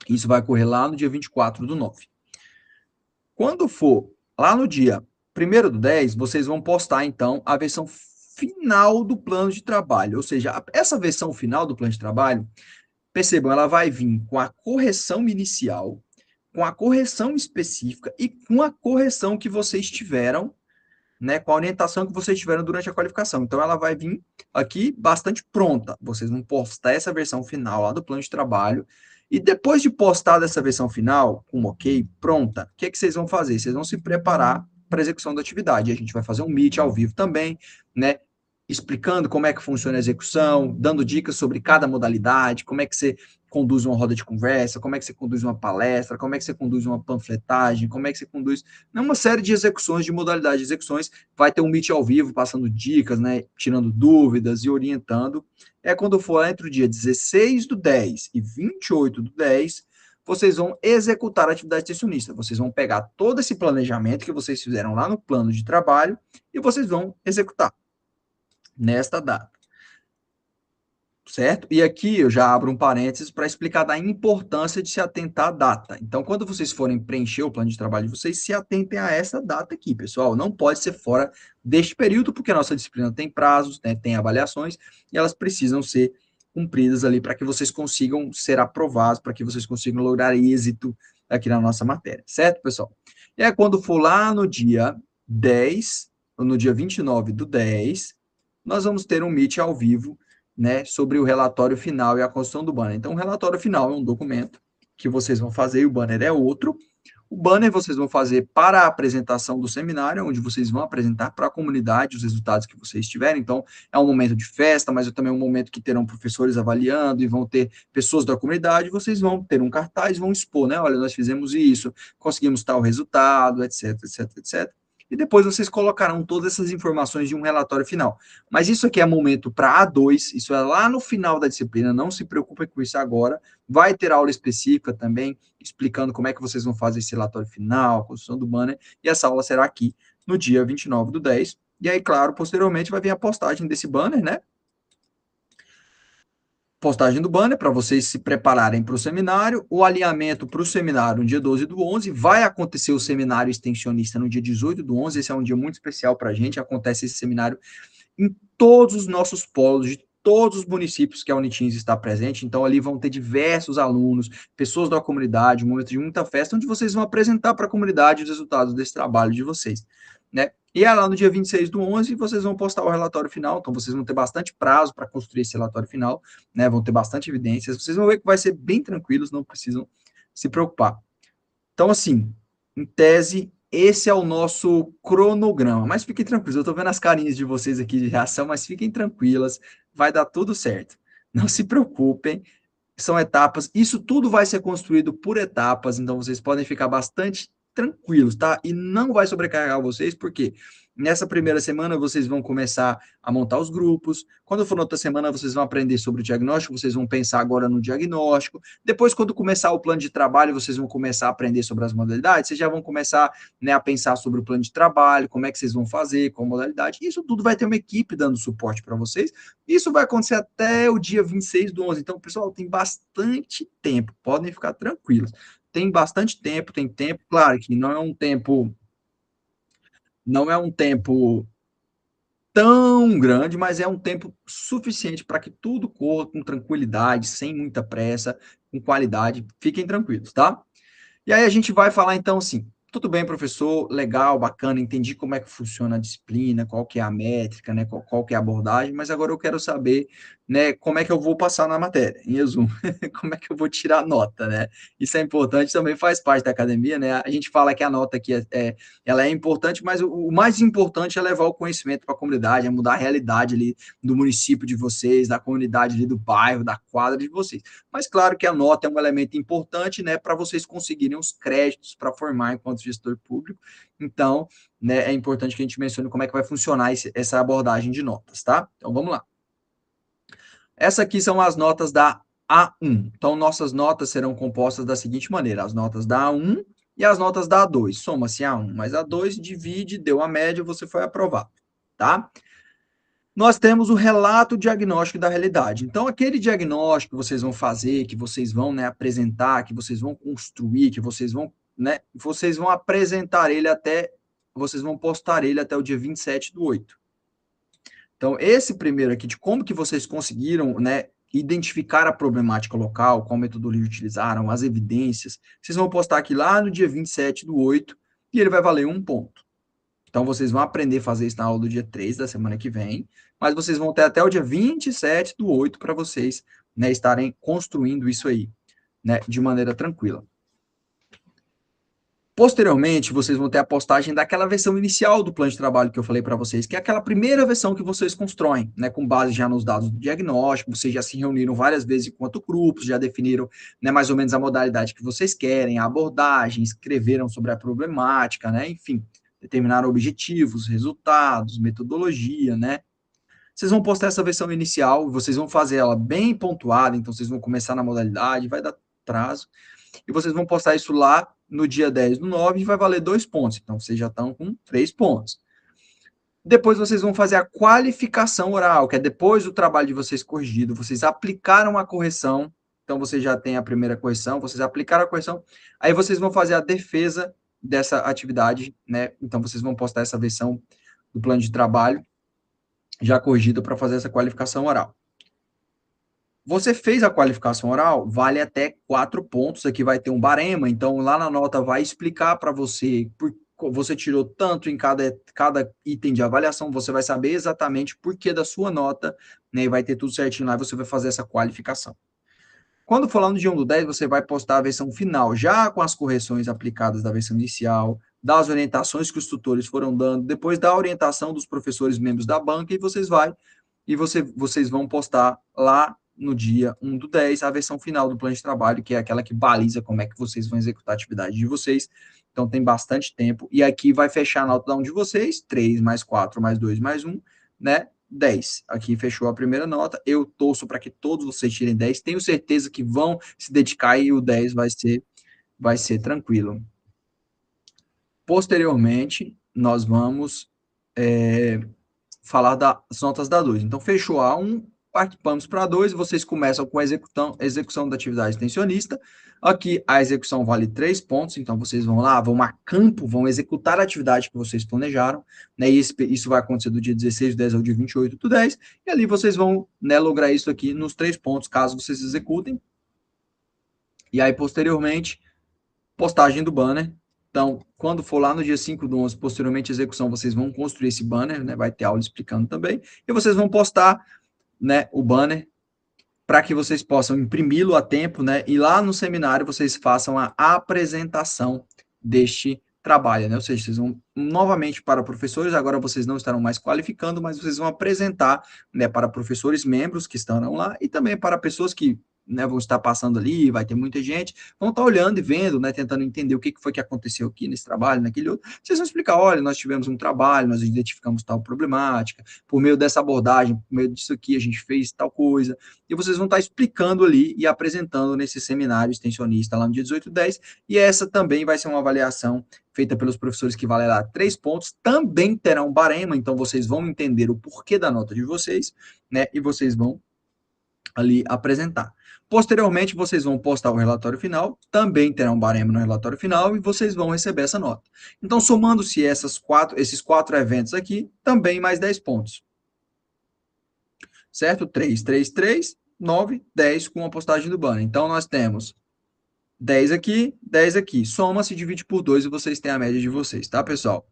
isso vai ocorrer lá no dia 24/9. Quando for lá no dia 1º/10, vocês vão postar, então, a versão final do plano de trabalho, ou seja, essa versão final do plano de trabalho, percebam, ela vai vir com a correção inicial, com a correção específica e com a correção que vocês tiveram, né, com a orientação que vocês tiveram durante a qualificação. Então, ela vai vir aqui bastante pronta. Vocês vão postar essa versão final lá do plano de trabalho e depois de postar essa versão final, com ok, pronta, o que é que vocês vão fazer? Vocês vão se preparar para execução da atividade. A gente vai fazer um meet ao vivo também, né? Explicando como é que funciona a execução, dando dicas sobre cada modalidade, como é que você conduz uma roda de conversa, como é que você conduz uma palestra, como é que você conduz uma panfletagem, como é que você conduz uma série de execuções, de modalidades de execuções. Vai ter um meet ao vivo, passando dicas, né, tirando dúvidas e orientando. É quando for entre o dia 16/10 e 28/10, vocês vão executar a atividade extensionista. Vocês vão pegar todo esse planejamento que vocês fizeram lá no plano de trabalho e vocês vão executar nesta data, certo? E aqui eu já abro um parênteses para explicar da importância de se atentar à data. Então, quando vocês forem preencher o plano de trabalho de vocês, se atentem a essa data aqui, pessoal. Não pode ser fora deste período, porque a nossa disciplina tem prazos, né, tem avaliações, e elas precisam ser cumpridas ali para que vocês consigam ser aprovados, para que vocês consigam lograr êxito aqui na nossa matéria, certo, pessoal? E aí, quando for lá no dia 10, ou no dia 29/10, nós vamos ter um meet ao vivo, né, sobre o relatório final e a construção do banner. Então, o relatório final é um documento que vocês vão fazer e o banner é outro. O banner vocês vão fazer para a apresentação do seminário, onde vocês vão apresentar para a comunidade os resultados que vocês tiverem. Então, é um momento de festa, mas é também um momento que terão professores avaliando e vão ter pessoas da comunidade. Vocês vão ter um cartaz, vão expor, né? Olha, nós fizemos isso, conseguimos tal resultado, etc, etc, etc. E depois vocês colocarão todas essas informações de um relatório final. Mas isso aqui é momento para A2, isso é lá no final da disciplina, não se preocupem com isso agora. Vai ter aula específica também, explicando como é que vocês vão fazer esse relatório final, a construção do banner, e essa aula será aqui no dia 29/10. E aí, claro, posteriormente vai vir a postagem desse banner, né? Postagem do banner para vocês se prepararem para o seminário, o alinhamento para o seminário no dia 12/11, vai acontecer o seminário extensionista no dia 18/11, esse é um dia muito especial para a gente, acontece esse seminário em todos os nossos polos, de todos os municípios que a Unitins está presente, então ali vão ter diversos alunos, pessoas da comunidade, um momento de muita festa, onde vocês vão apresentar para a comunidade os resultados desse trabalho de vocês, né? E aí, lá no dia 26/11, vocês vão postar o relatório final, então vocês vão ter bastante prazo para construir esse relatório final, né? Vão ter bastante evidências, vocês vão ver que vai ser bem tranquilos, não precisam se preocupar. Então, assim, em tese, esse é o nosso cronograma, mas fiquem tranquilos, eu estou vendo as carinhas de vocês aqui de reação, mas fiquem tranquilas, vai dar tudo certo. Não se preocupem, são etapas, isso tudo vai ser construído por etapas, então vocês podem ficar bastante tranquilos, tá? E não vai sobrecarregar vocês, porque nessa primeira semana vocês vão começar a montar os grupos, quando for na outra semana vocês vão aprender sobre o diagnóstico, vocês vão pensar agora no diagnóstico, depois quando começar o plano de trabalho, vocês vão começar a aprender sobre as modalidades, vocês já vão começar, né, a pensar sobre o plano de trabalho, como é que vocês vão fazer, qual modalidade, isso tudo vai ter uma equipe dando suporte para vocês, isso vai acontecer até o dia 26/11, então, pessoal, tem bastante tempo, podem ficar tranquilos, tem bastante tempo, tem tempo, claro que não é um tempo tão grande, mas é um tempo suficiente para que tudo corra com tranquilidade, sem muita pressa, com qualidade, fiquem tranquilos, tá? E aí a gente vai falar então assim, tudo bem, professor, legal, bacana, entendi como é que funciona a disciplina, qual que é a métrica, né, qual que é a abordagem, mas agora eu quero saber, né, como é que eu vou passar na matéria, em resumo, como é que eu vou tirar nota, né? Isso é importante, também faz parte da academia, né? A gente fala que a nota aqui ela é importante, mas o mais importante é levar o conhecimento para a comunidade, é mudar a realidade ali do município de vocês, da comunidade ali do bairro, da quadra de vocês. Mas claro que a nota é um elemento importante, né, para vocês conseguirem os créditos para formar enquanto gestor público. Então, né, é importante que a gente mencione como é que vai funcionar essa abordagem de notas, tá? Então, vamos lá. Essa aqui são as notas da A1. Então, nossas notas serão compostas da seguinte maneira, as notas da A1 e as notas da A2. Soma-se A1 mais A2, divide, deu a média, você foi aprovado, tá? Nós temos o relato diagnóstico da realidade. Então, aquele diagnóstico que vocês vão fazer, que vocês vão, né, apresentar, que vocês vão construir, que vocês vão, né, vocês vão apresentar ele vocês vão postar ele até o dia 27/8. Então, esse primeiro aqui, de como que vocês conseguiram, né, identificar a problemática local, qual metodologia utilizaram, as evidências, vocês vão postar aqui lá no dia 27/8 e ele vai valer 1 ponto. Então, vocês vão aprender a fazer isso na aula do dia 3 da semana que vem, mas vocês vão ter até o dia 27/8 para vocês, né, estarem construindo isso aí, né, de maneira tranquila. Posteriormente, vocês vão ter a postagem daquela versão inicial do plano de trabalho que eu falei para vocês, que é aquela primeira versão que vocês constroem, né, com base já nos dados do diagnóstico, vocês já se reuniram várias vezes enquanto grupos, já definiram, né, mais ou menos a modalidade que vocês querem, a abordagem, escreveram sobre a problemática, né, enfim, determinaram objetivos, resultados, metodologia, né. Vocês vão postar essa versão inicial, vocês vão fazer ela bem pontuada, então vocês vão começar na modalidade, vai dar prazo, e vocês vão postar isso lá no dia 10/9 e vai valer 2 pontos. Então, vocês já estão com 3 pontos. Depois, vocês vão fazer a qualificação oral, que é depois do trabalho de vocês corrigido. Vocês aplicaram a correção, então vocês já têm a primeira correção, vocês aplicaram a correção, aí vocês vão fazer a defesa dessa atividade, né? Então, vocês vão postar essa versão do plano de trabalho já corrigida para fazer essa qualificação oral. Você fez a qualificação oral, vale até 4 pontos, aqui vai ter um barema, então lá na nota vai explicar para você, você tirou tanto em cada item de avaliação, você vai saber exatamente por que da sua nota, né, e vai ter tudo certinho lá, e você vai fazer essa qualificação. Quando for lá no dia 1/10, você vai postar a versão final, já com as correções aplicadas da versão inicial, das orientações que os tutores foram dando, depois da orientação dos professores membros da banca, e vocês vão postar lá no dia 1/10, a versão final do plano de trabalho, que é aquela que baliza como é que vocês vão executar a atividade de vocês. Então, tem bastante tempo. E aqui vai fechar a nota de um de vocês, 3 mais 4 mais 2 mais 1, né? 10. Aqui fechou a primeira nota. Eu torço para que todos vocês tirem 10. Tenho certeza que vão se dedicar e o 10 vai ser tranquilo. Posteriormente, nós vamos falar das notas da 2. Então, fechou a 1, participamos para 2, vocês começam com a execução da atividade extensionista. Aqui, a execução vale 3 pontos, então vocês vão lá, vão a campo, vão executar a atividade que vocês planejaram, né, e isso vai acontecer do dia 16/10 ao dia 28/10, e ali vocês vão, né, lograr isso aqui nos 3 pontos, caso vocês executem. E aí, posteriormente, postagem do banner. Então, quando for lá no dia 5/11, posteriormente a execução, vocês vão construir esse banner, né, vai ter aula explicando também, e vocês vão postar, né, o banner para que vocês possam imprimi-lo a tempo, né, e lá no seminário vocês façam a apresentação deste trabalho, né, ou seja, vocês vão novamente para professores, agora vocês não estarão mais qualificando, mas vocês vão apresentar, né, para professores membros que estarão lá e também para pessoas que, né, vão estar passando ali, vai ter muita gente, vão estar olhando e vendo, né, tentando entender o que foi que aconteceu aqui nesse trabalho, naquele outro. Vocês vão explicar, olha, nós tivemos um trabalho, nós identificamos tal problemática, por meio dessa abordagem, por meio disso aqui, a gente fez tal coisa, e vocês vão estar explicando ali e apresentando nesse seminário extensionista lá no dia 18/10, e essa também vai ser uma avaliação feita pelos professores que vale lá 3 pontos, também terão barema, então vocês vão entender o porquê da nota de vocês, né, e vocês vão ali apresentar. Posteriormente, vocês vão postar o relatório final, também terá um baremo no relatório final e vocês vão receber essa nota. Então, somando-se esses 4 eventos aqui, também mais 10 pontos. Certo? 3, 3, 3, 9, 10 com a postagem do banner. Então, nós temos 10 aqui, 10 aqui. Soma-se, divide por 2 e vocês têm a média de vocês, tá, pessoal?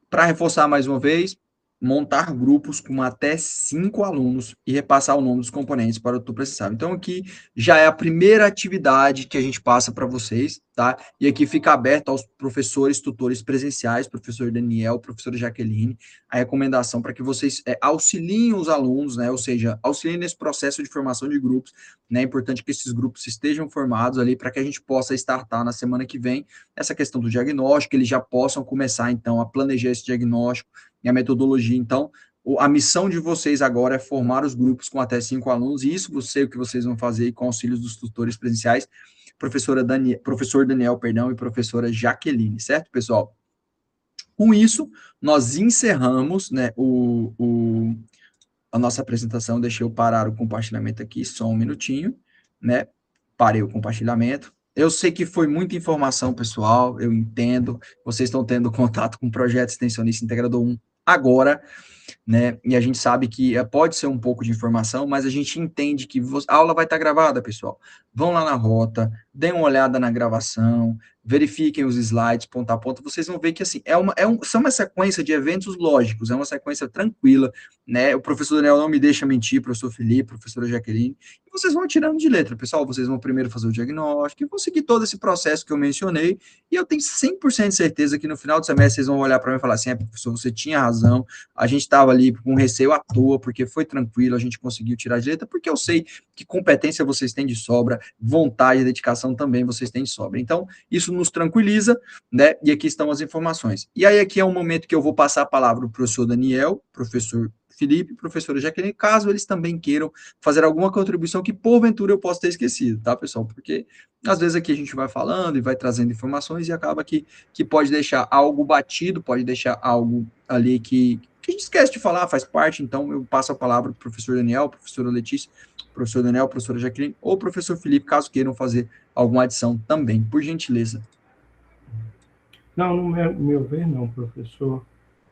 Para reforçar mais uma vez, montar grupos com até 5 alunos e repassar o nome dos componentes para o tutor precisar. Então, aqui já é a primeira atividade que a gente passa para vocês, tá? E aqui fica aberto aos professores, tutores presenciais, professor Daniel, professora Jaqueline, a recomendação para que vocês auxiliem os alunos, né? Ou seja, auxiliem nesse processo de formação de grupos, né? É importante que esses grupos estejam formados ali para que a gente possa startar na semana que vem essa questão do diagnóstico, eles já possam começar, então, a planejar esse diagnóstico e a metodologia. Então, a missão de vocês agora é formar os grupos com até 5 alunos, e isso você, o que vocês vão fazer com auxílios dos tutores presenciais, professor Daniel, e professora Jaqueline, certo, pessoal? Com isso, nós encerramos, né, a nossa apresentação. Deixa eu parar o compartilhamento aqui, só um minutinho, né? Parei o compartilhamento. Eu sei que foi muita informação, pessoal, eu entendo, vocês estão tendo contato com o projeto Extensionista Integrador 1 agora, né, e a gente sabe que pode ser um pouco de informação, mas a gente entende que a aula vai estar gravada, pessoal. Vão lá na rota, deem uma olhada na gravação, verifiquem os slides ponto a ponto, vocês vão ver que assim, são uma sequência de eventos lógicos, é uma sequência tranquila, né? O professor Daniel não me deixa mentir, professor Felipe, professora Jaqueline, e vocês vão tirando de letra, pessoal, vocês vão primeiro fazer o diagnóstico, e vão seguir todo esse processo que eu mencionei, e eu tenho 100% de certeza que no final do semestre vocês vão olhar para mim e falar assim, professor, você tinha razão, a gente estava ali com receio à toa, porque foi tranquilo, a gente conseguiu tirar de letra, porque eu sei que competência vocês têm de sobra, vontade e dedicação também vocês têm de sobra. Então, isso nos tranquiliza, né? E aqui estão as informações. E aí, aqui é um momento que eu vou passar a palavra para o professor Daniel, professor Felipe, professora Jaqueline, caso eles também queiram fazer alguma contribuição que, porventura, eu possa ter esquecido, tá, pessoal? Porque, às vezes, aqui a gente vai falando e vai trazendo informações e acaba que pode deixar algo batido, pode deixar algo ali que a gente esquece de falar, faz parte, então eu passo a palavra para o professor Daniel, professora Letícia, professor Daniel, professora Jaqueline, ou professor Felipe, caso queiram fazer alguma adição também, por gentileza. Não, no meu ver, não, professor.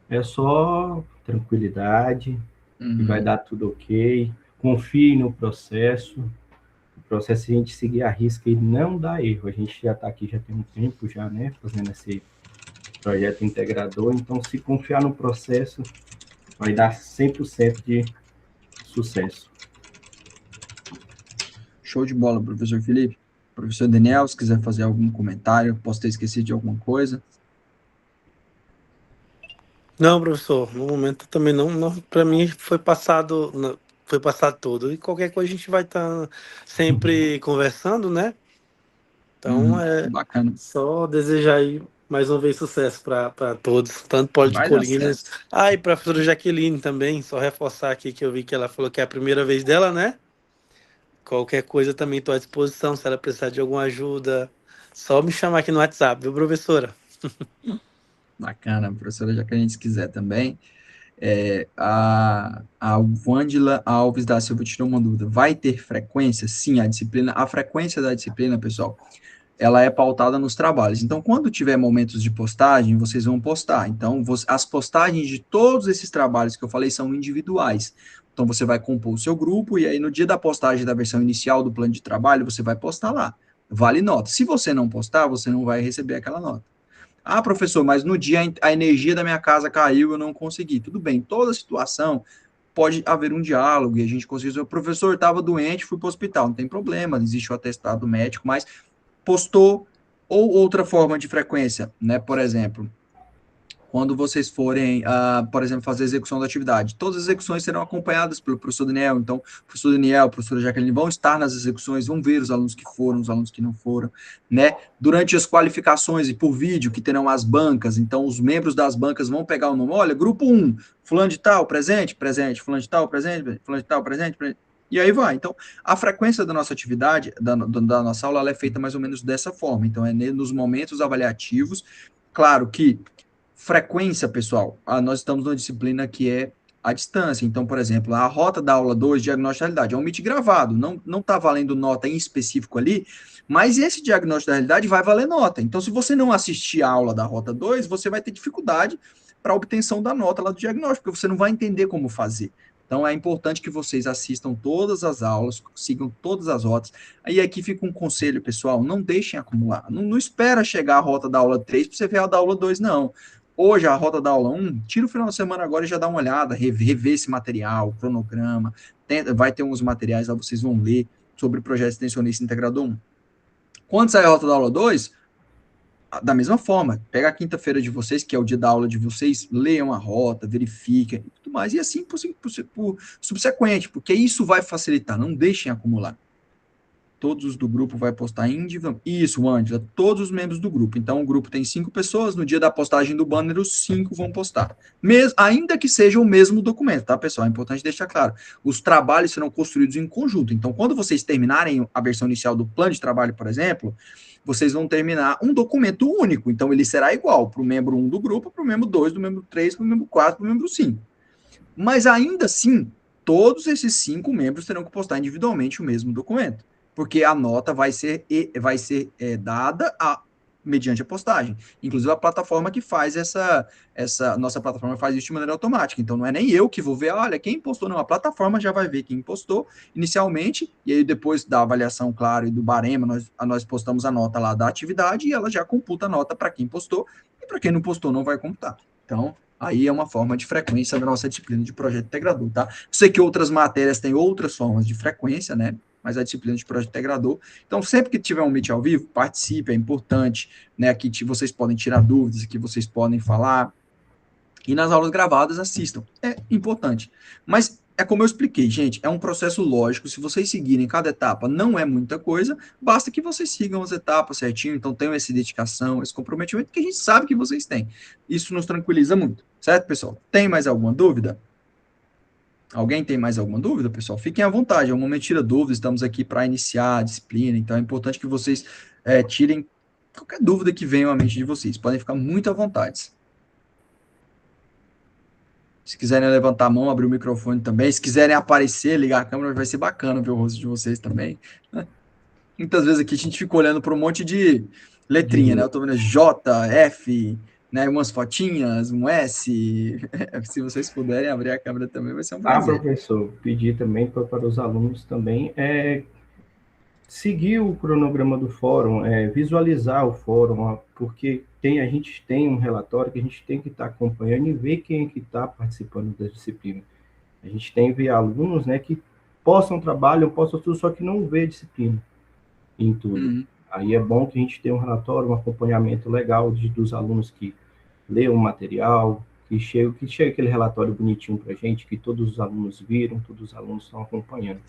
É só tranquilidade, que vai dar tudo ok. Confie no processo. O processo, se a gente seguir a risca, ele não dá erro. A gente já está aqui, já tem um tempo já, né, fazendo esse projeto integrador. Então, se confiar no processo, vai dar 100% de sucesso. Show de bola, professor Felipe. Professor Daniel, se quiser fazer algum comentário, posso ter esquecido de alguma coisa. Não, professor, no momento também não para mim foi passado tudo. E qualquer coisa a gente vai estar sempre conversando, né? Então, bacana. Só desejar aí mais uma vez sucesso para todos, tanto Polo de Colinas. E para a professora Jaqueline também, só reforçar aqui que eu vi que ela falou que é a primeira vez dela, né? Qualquer coisa também estou à disposição, se ela precisar de alguma ajuda, só me chamar aqui no WhatsApp, viu, professora? Bacana, professora Jaqueline, se quiser também. A Wândila Alves da Silva tirou uma dúvida. Vai ter frequência? Sim, a frequência da disciplina, pessoal, ela é pautada nos trabalhos. Então, quando tiver momentos de postagem, vocês vão postar. Então, as postagens de todos esses trabalhos que eu falei são individuais. Então, você vai compor o seu grupo e aí no dia da postagem da versão inicial do plano de trabalho, você vai postar lá. Vale nota. Se você não postar, você não vai receber aquela nota. Ah, professor, mas no dia a energia da minha casa caiu, eu não consegui. Tudo bem, toda situação pode haver um diálogo e a gente conseguiu. O professor estava doente, fui para o hospital, não tem problema, existe o atestado médico, mas postou ou outra forma de frequência, né? Por exemplo, quando vocês forem, por exemplo, fazer a execução da atividade, todas as execuções serão acompanhadas pelo professor Daniel, então, o professor Daniel, a professora Jaqueline vão estar nas execuções, vão ver os alunos que foram, os alunos que não foram, né? Durante as qualificações e por vídeo, que terão as bancas, então, os membros das bancas vão pegar o nome, olha, grupo 1, fulano de tal, presente, fulano de tal, presente, fulano de tal, presente, e aí vai. Então, a frequência da nossa atividade, da nossa aula, ela é feita mais ou menos dessa forma, então, é nos momentos avaliativos, claro que frequência, pessoal, nós estamos numa disciplina que é a distância. Então, por exemplo, a rota da aula 2, diagnóstico da realidade, é um MIT gravado, não está valendo nota em específico ali, mas esse diagnóstico da realidade vai valer nota. Então, se você não assistir a aula da rota 2, você vai ter dificuldade para a obtenção da nota lá do diagnóstico, porque você não vai entender como fazer. Então, é importante que vocês assistam todas as aulas, sigam todas as rotas. Aí aqui fica um conselho, pessoal, não deixem acumular. Não espera chegar a rota da aula 3 para você ver a da aula 2, não. Hoje, a rota da aula 1, tira o final de semana agora e já dá uma olhada, rever esse material, cronograma, vai ter uns materiais lá, vocês vão ler sobre o projeto extensionista integrador 1. Quando sair a rota da aula 2, da mesma forma, pega a quinta-feira de vocês, que é o dia da aula de vocês, leiam a rota, verifiquem e tudo mais, e assim por subsequente, porque isso vai facilitar, não deixem acumular. Todos os do grupo vai postar individualmente. Isso, Ângela, todos os membros do grupo. Então, o grupo tem 5 pessoas, no dia da postagem do banner, os 5 vão postar. Ainda que seja o mesmo documento, tá, pessoal? É importante deixar claro. Os trabalhos serão construídos em conjunto. Então, quando vocês terminarem a versão inicial do plano de trabalho, por exemplo, vocês vão terminar um documento único. Então, ele será igual para o membro 1 do grupo, para o membro 2, do membro 3, para o membro 4, para o membro 5. Mas, ainda assim, todos esses 5 membros terão que postar individualmente o mesmo documento, porque a nota vai ser dada mediante a postagem. Inclusive, a plataforma que faz essa nossa plataforma faz isso de maneira automática. Então, não é nem eu que vou ver, olha, quem postou, não. A plataforma já vai ver quem postou inicialmente, e aí depois da avaliação, claro, e do barema, nós postamos a nota lá da atividade e ela já computa a nota para quem postou, e para quem não postou não vai computar. Então, aí é uma forma de frequência da nossa disciplina de projeto integrador, tá? Sei que outras matérias têm outras formas de frequência, né? Mas a disciplina de projeto integrador. Então, sempre que tiver um Meet ao vivo, participe, é importante, né? Aqui vocês podem tirar dúvidas, aqui vocês podem falar. E nas aulas gravadas, assistam. É importante. Mas é como eu expliquei, gente, é um processo lógico. Se vocês seguirem cada etapa, não é muita coisa, basta que vocês sigam as etapas certinho. Então, tenham essa dedicação, esse comprometimento que a gente sabe que vocês têm. Isso nos tranquiliza muito. Certo, pessoal? Tem mais alguma dúvida? Alguém tem mais alguma dúvida, pessoal? Fiquem à vontade, é um momento de tira dúvidas, estamos aqui para iniciar a disciplina, então é importante que vocês tirem qualquer dúvida que venha à mente de vocês, podem ficar muito à vontade. Se quiserem levantar a mão, abrir o microfone também, se quiserem aparecer, ligar a câmera, vai ser bacana ver o rosto de vocês também, né? Muitas vezes aqui a gente fica olhando para um monte de letrinha, né? Eu tô vendo J, F, né? Umas fotinhas, um S. Se vocês puderem abrir a câmera também, vai ser um prazer. Professor, pedir também para os alunos também seguir o cronograma do fórum, visualizar o fórum, porque a gente tem um relatório que a gente tem que estar acompanhando e ver quem é que está participando da disciplina. A gente tem que ver alunos, né, que trabalham, possam tudo, só que não vê disciplina em tudo. Uhum. Aí é bom que a gente tenha um relatório, um acompanhamento legal dos alunos que lêem o material, que chega aquele relatório bonitinho para a gente, que todos os alunos viram, todos os alunos estão acompanhando.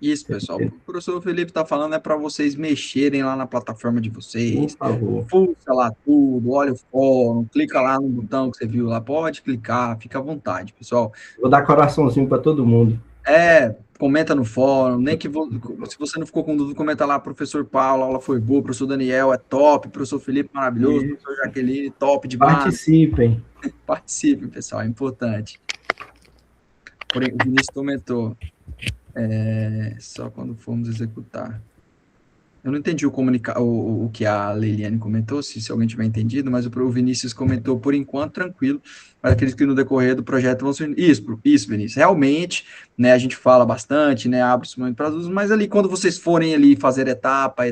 Isso, pessoal. O professor Felipe está falando para vocês mexerem lá na plataforma de vocês. Por favor. Fuça lá tudo, olha o fórum, clica lá no botão que você viu lá, pode clicar, fica à vontade, pessoal. Vou dar coraçãozinho para todo mundo. Comenta no fórum, nem que se você não ficou com dúvida, comenta lá, professor Paulo, a aula foi boa, professor Daniel é top, professor Felipe maravilhoso, Isso. professor Jaqueline top demais. Participem. Participem, pessoal, é importante. Porém, o Vinícius comentou, só quando formos executar. Eu não entendi o que a Leiliane comentou, se alguém tiver entendido, mas o Vinícius comentou, por enquanto, tranquilo, mas acredito que no decorrer do projeto vão ser... Isso, Vinícius, realmente, né, a gente fala bastante, né, abre esse momento para as mas ali, quando vocês forem ali fazer etapa,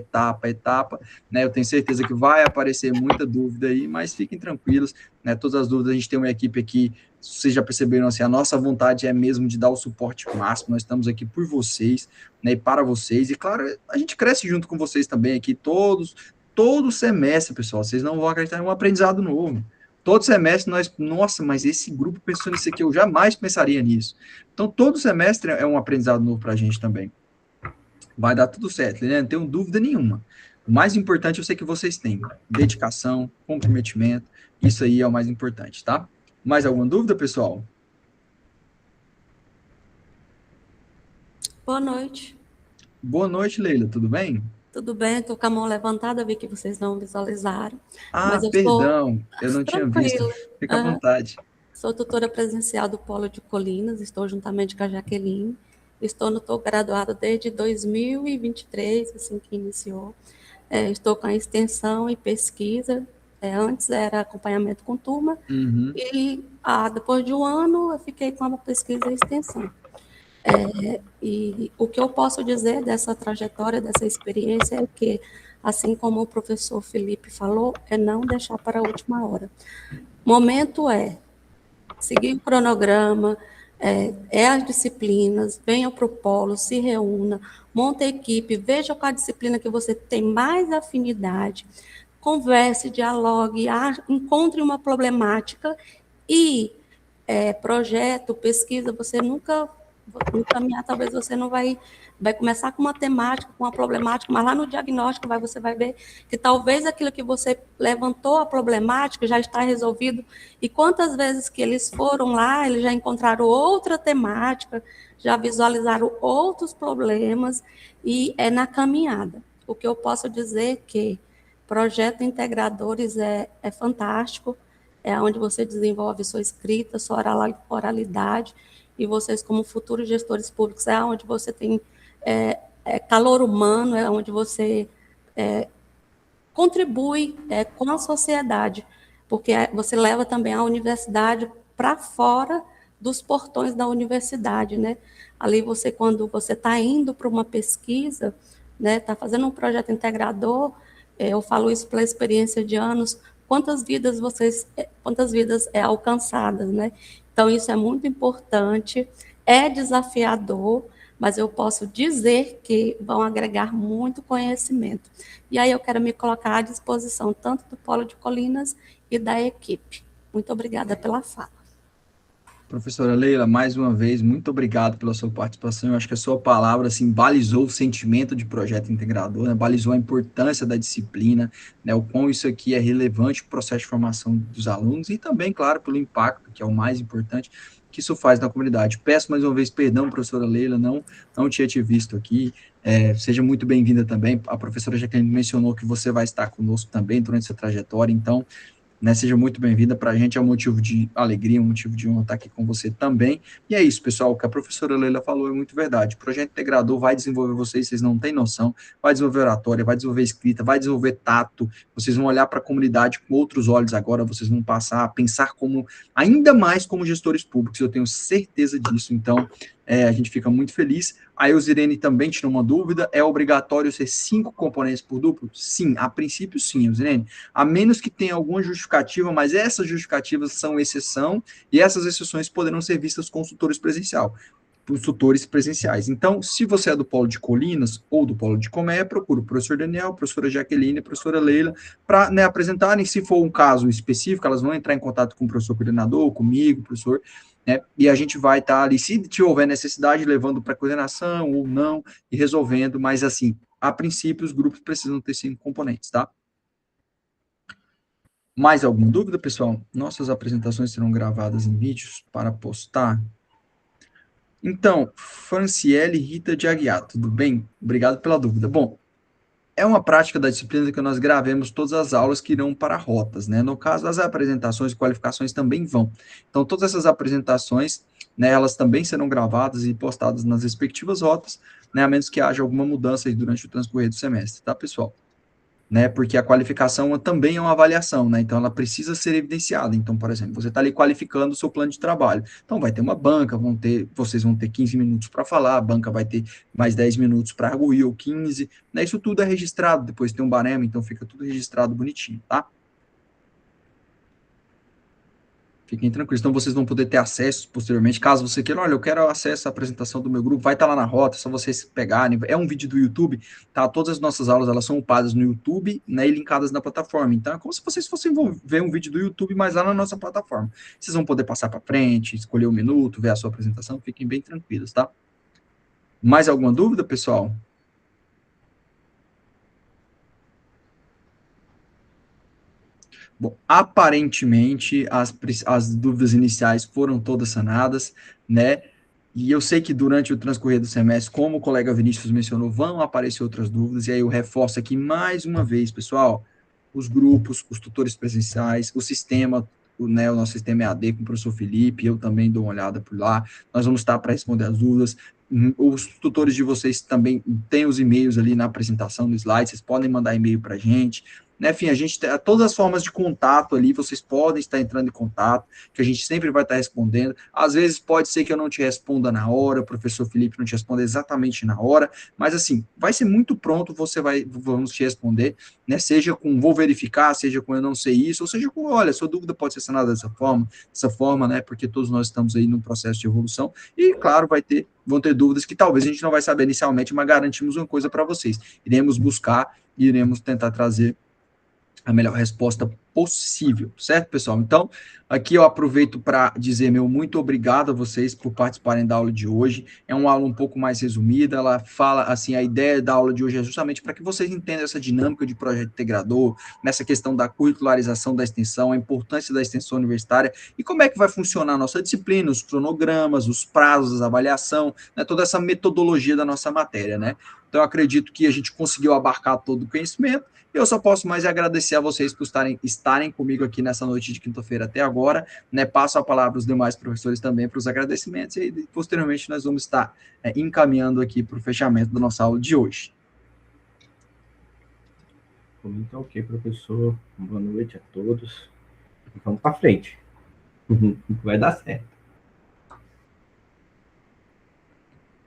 né, eu tenho certeza que vai aparecer muita dúvida aí, mas fiquem tranquilos, né, todas as dúvidas, a gente tem uma equipe aqui, vocês já perceberam, assim, a nossa vontade é mesmo de dar o suporte máximo, nós estamos aqui por vocês, né, e para vocês, e claro, a gente cresce junto com vocês também aqui, todo semestre, pessoal, vocês não vão acreditar em um aprendizado novo, todo semestre nossa, mas esse grupo pensou nisso aqui, eu jamais pensaria nisso, então todo semestre é um aprendizado novo para a gente também, vai dar tudo certo, né? Não tenho dúvida nenhuma, o mais importante eu sei que vocês têm, dedicação, comprometimento, isso aí é o mais importante, tá? Mais alguma dúvida, pessoal? Boa noite. Boa noite, Leila, tudo bem? Tudo bem, estou com a mão levantada, vi que vocês não visualizaram. Mas perdão, eu não tinha visto. Fica à vontade. Sou tutora presencial do Polo de Colinas, estou juntamente com a Jaqueline. Estou graduada desde 2023, assim que iniciou. Estou com a extensão e pesquisa. Antes era acompanhamento com turma. Uhum. E depois de um ano eu fiquei com a pesquisa e extensão. E o que eu posso dizer dessa trajetória, dessa experiência é que, assim como o professor Felipe falou, é não deixar para a última hora. Momento seguir o cronograma, as disciplinas, venha para o polo, se reúna, monte a equipe, veja qual a disciplina que você tem mais afinidade, converse, dialogue, encontre uma problemática e projeto, pesquisa, você nunca no caminhar, talvez você não vai começar com uma temática, com uma problemática, mas lá no diagnóstico você vai ver que talvez aquilo que você levantou a problemática já está resolvido, e quantas vezes que eles foram lá, eles já encontraram outra temática, já visualizaram outros problemas, e é na caminhada. O que eu posso dizer é que projeto Integradores é fantástico, é onde você desenvolve sua escrita, sua oralidade, e vocês, como futuros gestores públicos, é onde você tem calor humano, é onde você contribui com a sociedade, porque você leva também a universidade para fora dos portões da universidade, né? Ali quando você está indo para uma pesquisa, né, está fazendo um projeto integrador, eu falo isso pela experiência de anos, quantas vidas alcançadas, né? Então, isso é muito importante, é desafiador, mas eu posso dizer que vão agregar muito conhecimento. E aí eu quero me colocar à disposição tanto do Polo de Colinas e da equipe. Muito obrigada pela fala. Professora Leila, mais uma vez, muito obrigado pela sua participação. Eu acho que a sua palavra assim, balizou o sentimento de projeto integrador, né? Balizou a importância da disciplina, né? O quão isso aqui é relevante para o processo de formação dos alunos e também, claro, pelo impacto, que é o mais importante, que isso faz na comunidade. Peço mais uma vez perdão, professora Leila, não tinha te visto aqui. Seja muito bem-vinda também. A professora Jaqueline mencionou que você vai estar conosco também durante essa trajetória, então, né, seja muito bem-vinda, para a gente é um motivo de alegria, um motivo de honra estar aqui com você também, e é isso, pessoal, o que a professora Leila falou é muito verdade, o projeto integrador vai desenvolver vocês não têm noção, vai desenvolver oratória, vai desenvolver escrita, vai desenvolver tato, vocês vão olhar para a comunidade com outros olhos agora, vocês vão passar a pensar ainda mais como gestores públicos, eu tenho certeza disso, então, a gente fica muito feliz. A Eusirene também tirou uma dúvida, é obrigatório ser 5 componentes por duplo? Sim, a princípio sim, Eusirene, a menos que tenha alguma justificativa, mas essas justificativas são exceção, e essas exceções poderão ser vistas com consultores presenciais. Então, se você é do Polo de Colinas ou do Polo de Colmeia, procura o professor Daniel, a professora Jaqueline, a professora Leila, para, né, apresentarem, se for um caso específico, elas vão entrar em contato com o professor coordenador, comigo, professor, né, e a gente vai estar ali, se houver necessidade, levando para coordenação ou não, e resolvendo, mas assim, a princípio, os grupos precisam ter 5 componentes, tá? Mais alguma dúvida, pessoal? Nossas apresentações serão gravadas em vídeos para postar. Então, Franciele Rita de Aguiar, tudo bem? Obrigado pela dúvida. Bom, é uma prática da disciplina que nós gravemos todas as aulas que irão para rotas, né? No caso, as apresentações e qualificações também vão. Então, todas essas apresentações, né, elas também serão gravadas e postadas nas respectivas rotas, né, a menos que haja alguma mudança aí durante o transcorrer do semestre, tá, pessoal? Né, porque a qualificação também é uma avaliação, né, então ela precisa ser evidenciada. Então, por exemplo, você está ali qualificando o seu plano de trabalho, então vai ter uma banca, vocês vão ter 15 minutos para falar, a banca vai ter mais 10 minutos para arguir, ou 15, né, isso tudo é registrado, depois tem um baremo, então fica tudo registrado bonitinho, tá? Fiquem tranquilos, então vocês vão poder ter acesso posteriormente, caso você queira, olha, eu quero acesso à apresentação do meu grupo, vai estar lá na rota, é só vocês pegarem, é um vídeo do YouTube, tá? Todas as nossas aulas, elas são upadas no YouTube, né, e linkadas na plataforma, então é como se vocês fossem ver um vídeo do YouTube, mas lá na nossa plataforma. Vocês vão poder passar para frente, escolher um minuto, ver a sua apresentação, fiquem bem tranquilos, tá? Mais alguma dúvida, pessoal? Bom, aparentemente, as dúvidas iniciais foram todas sanadas, né? E eu sei que durante o transcorrer do semestre, como o colega Vinícius mencionou, vão aparecer outras dúvidas, e aí eu reforço aqui mais uma vez, pessoal, os grupos, os tutores presenciais, o sistema, né, o nosso sistema EAD com o professor Felipe, eu também dou uma olhada por lá, nós vamos estar para responder as dúvidas, os tutores de vocês também têm os e-mails ali na apresentação do slide, vocês podem mandar e-mail para a gente, né, enfim, a gente tem todas as formas de contato ali, vocês podem estar entrando em contato, que a gente sempre vai estar respondendo. Às vezes pode ser que eu não te responda na hora, o professor Felipe não te responda exatamente na hora, mas assim, vai ser muito pronto, vamos te responder, né? Seja com vou verificar, seja com eu não sei isso, ou seja com, olha, sua dúvida pode ser sanada dessa forma, né? Porque todos nós estamos aí num processo de evolução, e claro, vão ter dúvidas que talvez a gente não vai saber inicialmente, mas garantimos uma coisa para vocês. Iremos buscar e iremos tentar trazer a melhor resposta possível, certo, pessoal? Então, aqui eu aproveito para dizer meu muito obrigado a vocês por participarem da aula de hoje. É uma aula um pouco mais resumida, ela fala, assim, a ideia da aula de hoje é justamente para que vocês entendam essa dinâmica de projeto integrador, nessa questão da curricularização da extensão, a importância da extensão universitária e como é que vai funcionar a nossa disciplina, os cronogramas, os prazos, a avaliação, né, toda essa metodologia da nossa matéria, né? Então, eu acredito que a gente conseguiu abarcar todo o conhecimento. Eu só posso mais agradecer a vocês por estarem comigo aqui nessa noite de quinta-feira até agora, né? Passo a palavra aos demais professores também para os agradecimentos e posteriormente nós vamos estar encaminhando aqui para o fechamento da nossa aula de hoje. Comenta ok, professor. Boa noite a todos. Vamos para frente. Vai dar certo.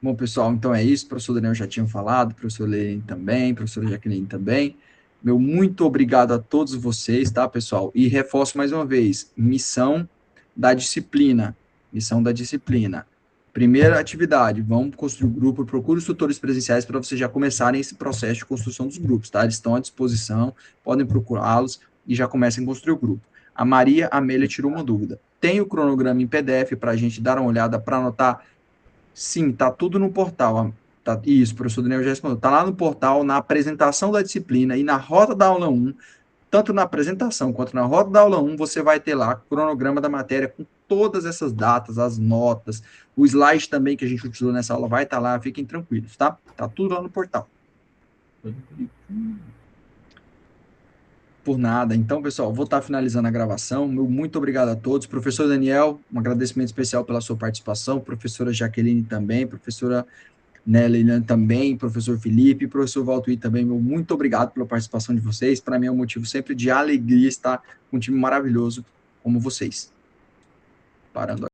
Bom, pessoal, então é isso. O professor Daniel já tinha falado, o professor Lenin também, a professora Jaqueline também. Meu muito obrigado a todos vocês, tá, pessoal? E reforço mais uma vez, missão da disciplina. Missão da disciplina. Primeira atividade, vamos construir o grupo, procure os tutores presenciais para vocês já começarem esse processo de construção dos grupos, tá? Eles estão à disposição, podem procurá-los e já comecem a construir o grupo. A Maria Amélia tirou uma dúvida. Tem o cronograma em PDF para a gente dar uma olhada, para anotar? Sim, tá tudo no portal. Tá, isso, o professor Daniel já respondeu. Tá lá no portal, na apresentação da disciplina e na rota da aula 1, tanto na apresentação quanto na rota da aula 1, você vai ter lá o cronograma da matéria com todas essas datas, as notas, o slide também que a gente utilizou nessa aula vai estar lá, fiquem tranquilos, tá? Tá tudo lá no portal. Por nada. Então, pessoal, vou estar finalizando a gravação. Meu muito obrigado a todos. Professor Daniel, um agradecimento especial pela sua participação. Professora Jaqueline também, professora Nelly também, professor Felipe, professor Valtuí também, meu muito obrigado pela participação de vocês. Para mim é um motivo sempre de alegria estar com um time maravilhoso como vocês. Parando